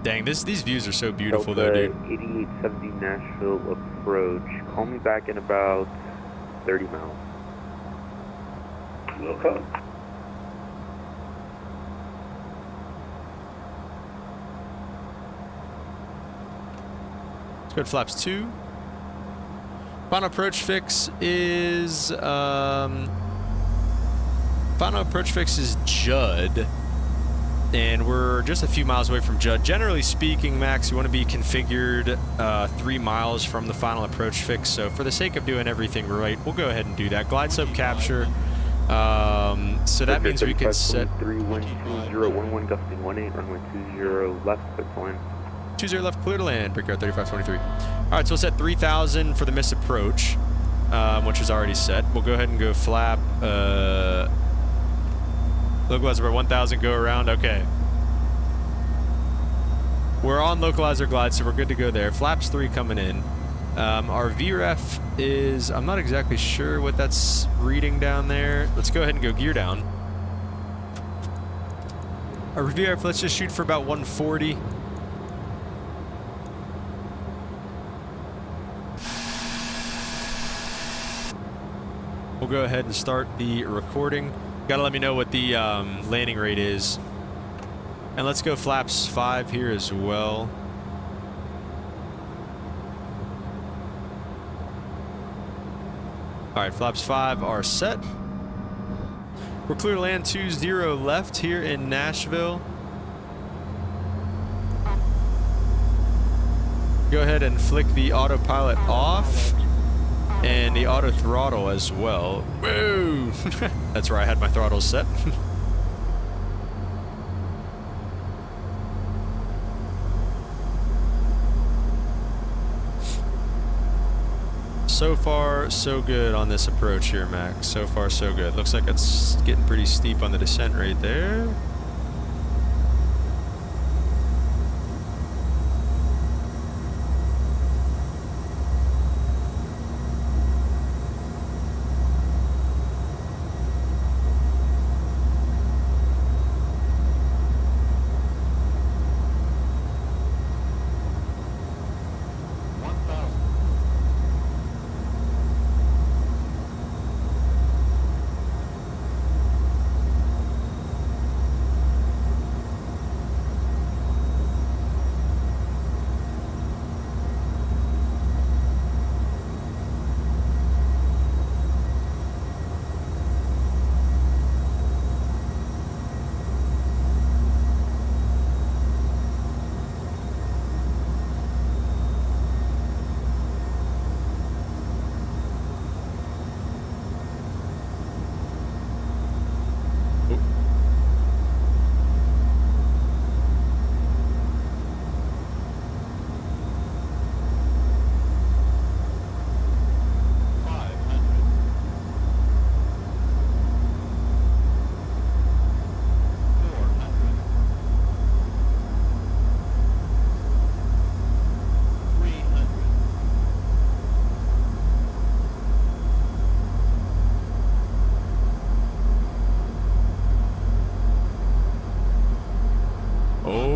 Dang, these views are so beautiful though, dude. 8870 Nashville approach. Call me back in about 30 miles. Will come. Good, flaps 2. Final approach fix is Judd, and we're just a few miles away from Judd. Generally speaking, Max, you want to be configured 3 miles from the final approach fix. So for the sake of doing everything right, we'll go ahead and do that. Glide slope capture. So that means we can set 31211 gusting 18, runway 20 left, clear to land. 20 left, clear to land, Brickyard 3523. All right, so we'll set 3,000 for the missed approach, which is already set. We'll go ahead and go flap, localizer about 1,000, go around, okay. We're on localizer glide, so we're good to go there. Flaps 3 coming in. Our VREF is, I'm not exactly sure what that's reading down there. Let's go ahead and go gear down. Our VREF, let's just shoot for about 140. We'll go ahead and start the recording. Gotta let me know what the landing rate is. And let's go flaps 5 here as well. All right, flaps 5 are set. We're clear to land 20 left here in Nashville. Go ahead and flick the autopilot off. And the auto throttle as well. Woo! That's where I had my throttle set. So far, so good on this approach here, Max. So far, so good. Looks like it's getting pretty steep on the descent right there.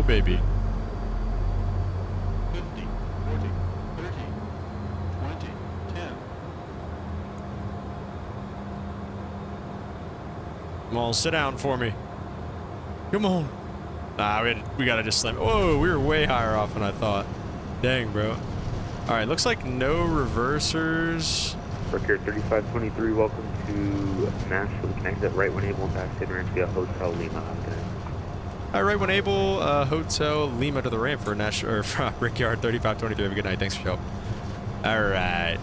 Baby. 50, 40, 30, 20, 10. Come on, sit down for me. Come on. Nah, we gotta just slam. Whoa, we were way higher off than I thought. Dang, bro. All right, looks like no reversers. Brickyard 3523, welcome to Nashville. Connect at right when able and back to the ramp via Hotel Lima. All right, when able, Hotel Lima to the ramp for Brickyard 3523. Have a good night. Thanks for your help. All right.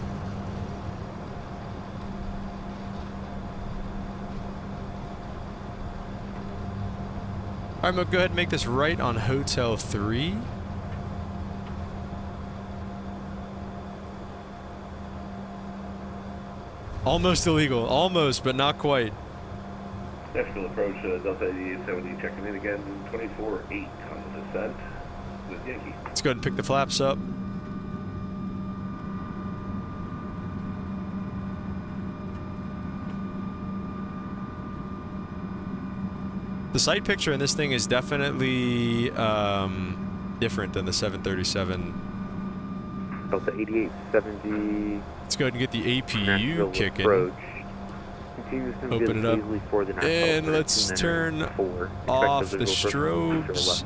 All right, I'm going to go ahead and make this right on Hotel 3. Almost illegal. Almost, but not quite. Nashville approach, Delta 8870 checking in again, 24-8 on the descent with Yankee. Let's go ahead and pick the flaps up. The sight picture in this thing is definitely different than the 737. Delta 8870. Let's go ahead and get the APU Nashville kicking. Approach. Open it up. And let's turn off the strobes.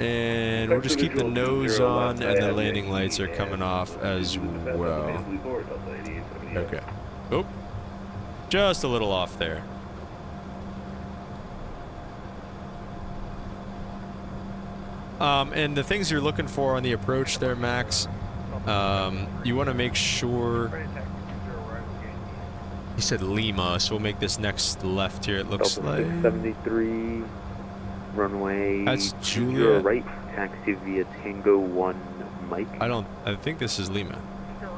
And we'll just keep the nose on, and the landing lights are coming off as well. Okay. Oh, just a little off there. And the things you're looking for on the approach there, Max, you want to make sure... He said Lima, so we'll make this next left here, it looks like. 673, runway... That's Juliet. Right, taxi via Tango 1 Mike. I think this is Lima.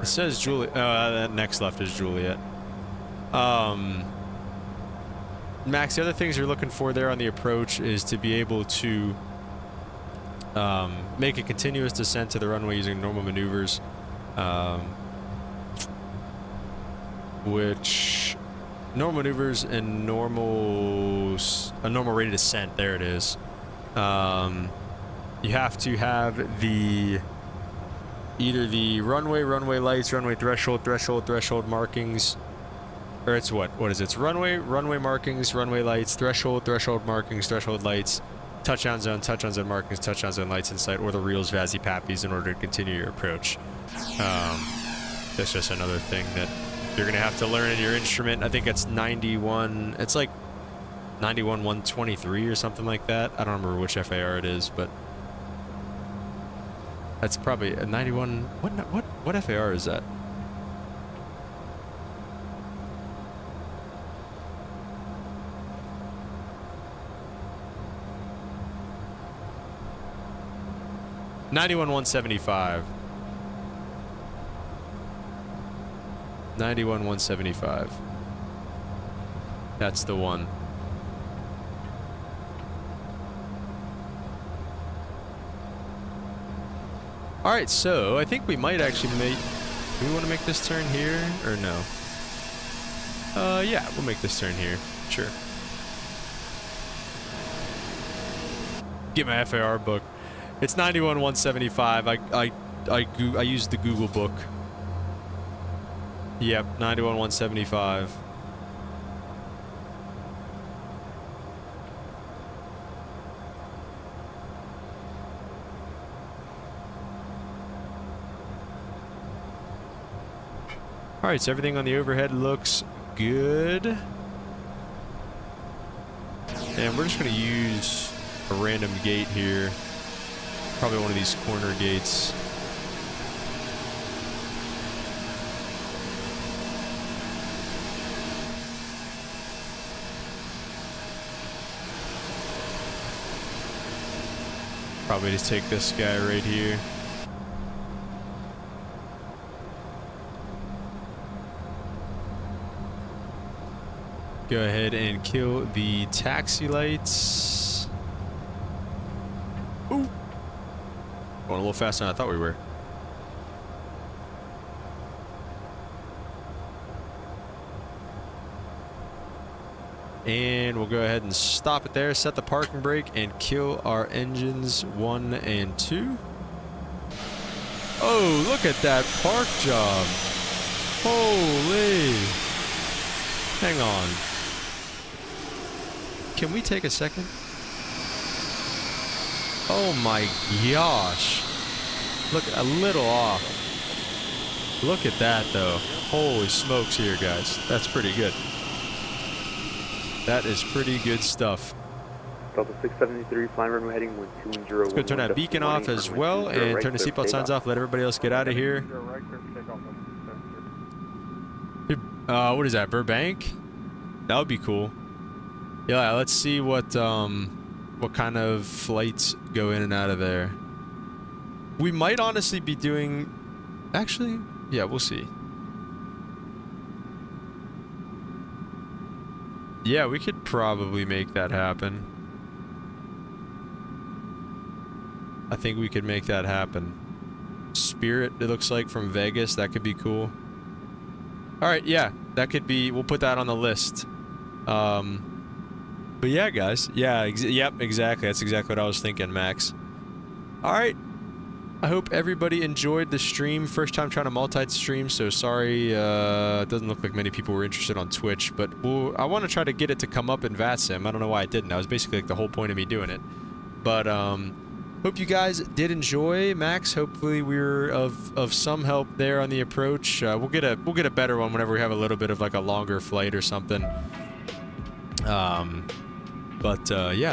It says Juliet. That next left is Juliet. Max, the other things you're looking for there on the approach is to be able to make a continuous descent to the runway using normal maneuvers, which normal maneuvers and a normal rate of descent. There it is. You have to have either the runway lights, runway threshold markings, or it's what is it? It's runway markings, runway lights, threshold markings, threshold lights, touchdown zone markings, touchdown zone lights in sight, or the reals, VASI, PAPIs in order to continue your approach. That's just another thing that you're gonna have to learn in your instrument. I think it's 91. It's like 91-123 or something like that. I don't remember which FAR it is, but that's probably a 91. What FAR is that? (91-175). 91-175. That's the one. All right, so I think we might actually make... Do we want to make this turn here or no? Yeah, we'll make this turn here. Sure. Get my FAR book. It's 91-175. I used the Google book. Yep, 91-175. Alright, so everything on the overhead looks good. And we're just going to use a random gate here. Probably one of these corner gates. Probably just take this guy right here. Go ahead and kill the taxi lights. Ooh. Going a little faster than I thought we were. And we'll go ahead and stop it there, set the parking brake, and kill our engines 1 and 2. Oh, look at that park job. Holy. Hang on. Can we take a second? Oh my gosh. Look, a little off. Look at that though. Holy smokes here, guys. That's pretty good. That is pretty good stuff. Delta 673, flying runway heading 1210. Let's go turn that beacon off as well and turn the seatbelt signs off. Let everybody else get out of here. What is that, Burbank? That would be cool. Yeah, let's see what kind of flights go in and out of there. We might honestly be doing... Actually, yeah, we'll see. Yeah, we could probably make that happen. I think we could make that happen. Spirit, it looks like, from Vegas. That could be cool. Alright, yeah. That could be... We'll put that on the list. But yeah, guys. Yeah, yep, exactly. That's exactly what I was thinking, Max. Alright. I hope everybody enjoyed the stream. First time trying to multi-stream, so sorry. It doesn't look like many people were interested on Twitch, but I want to try to get it to come up in VATSIM. I don't know why I didn't. That was basically like the whole point of me doing it. But hope you guys did enjoy. Max, hopefully we were of some help there on the approach. We'll get a better one whenever we have a little bit of like a longer flight or something. Yeah,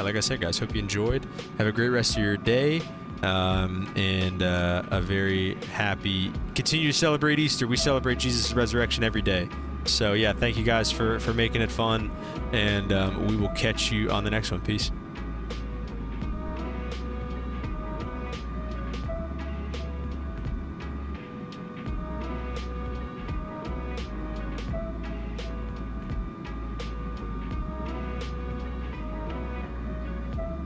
like I said, guys, hope you enjoyed. Have a great rest of your day. And a very happy, continue to celebrate Easter. We celebrate Jesus' resurrection every day. So yeah, thank you guys for making it fun, and we will catch you on the next one. Peace.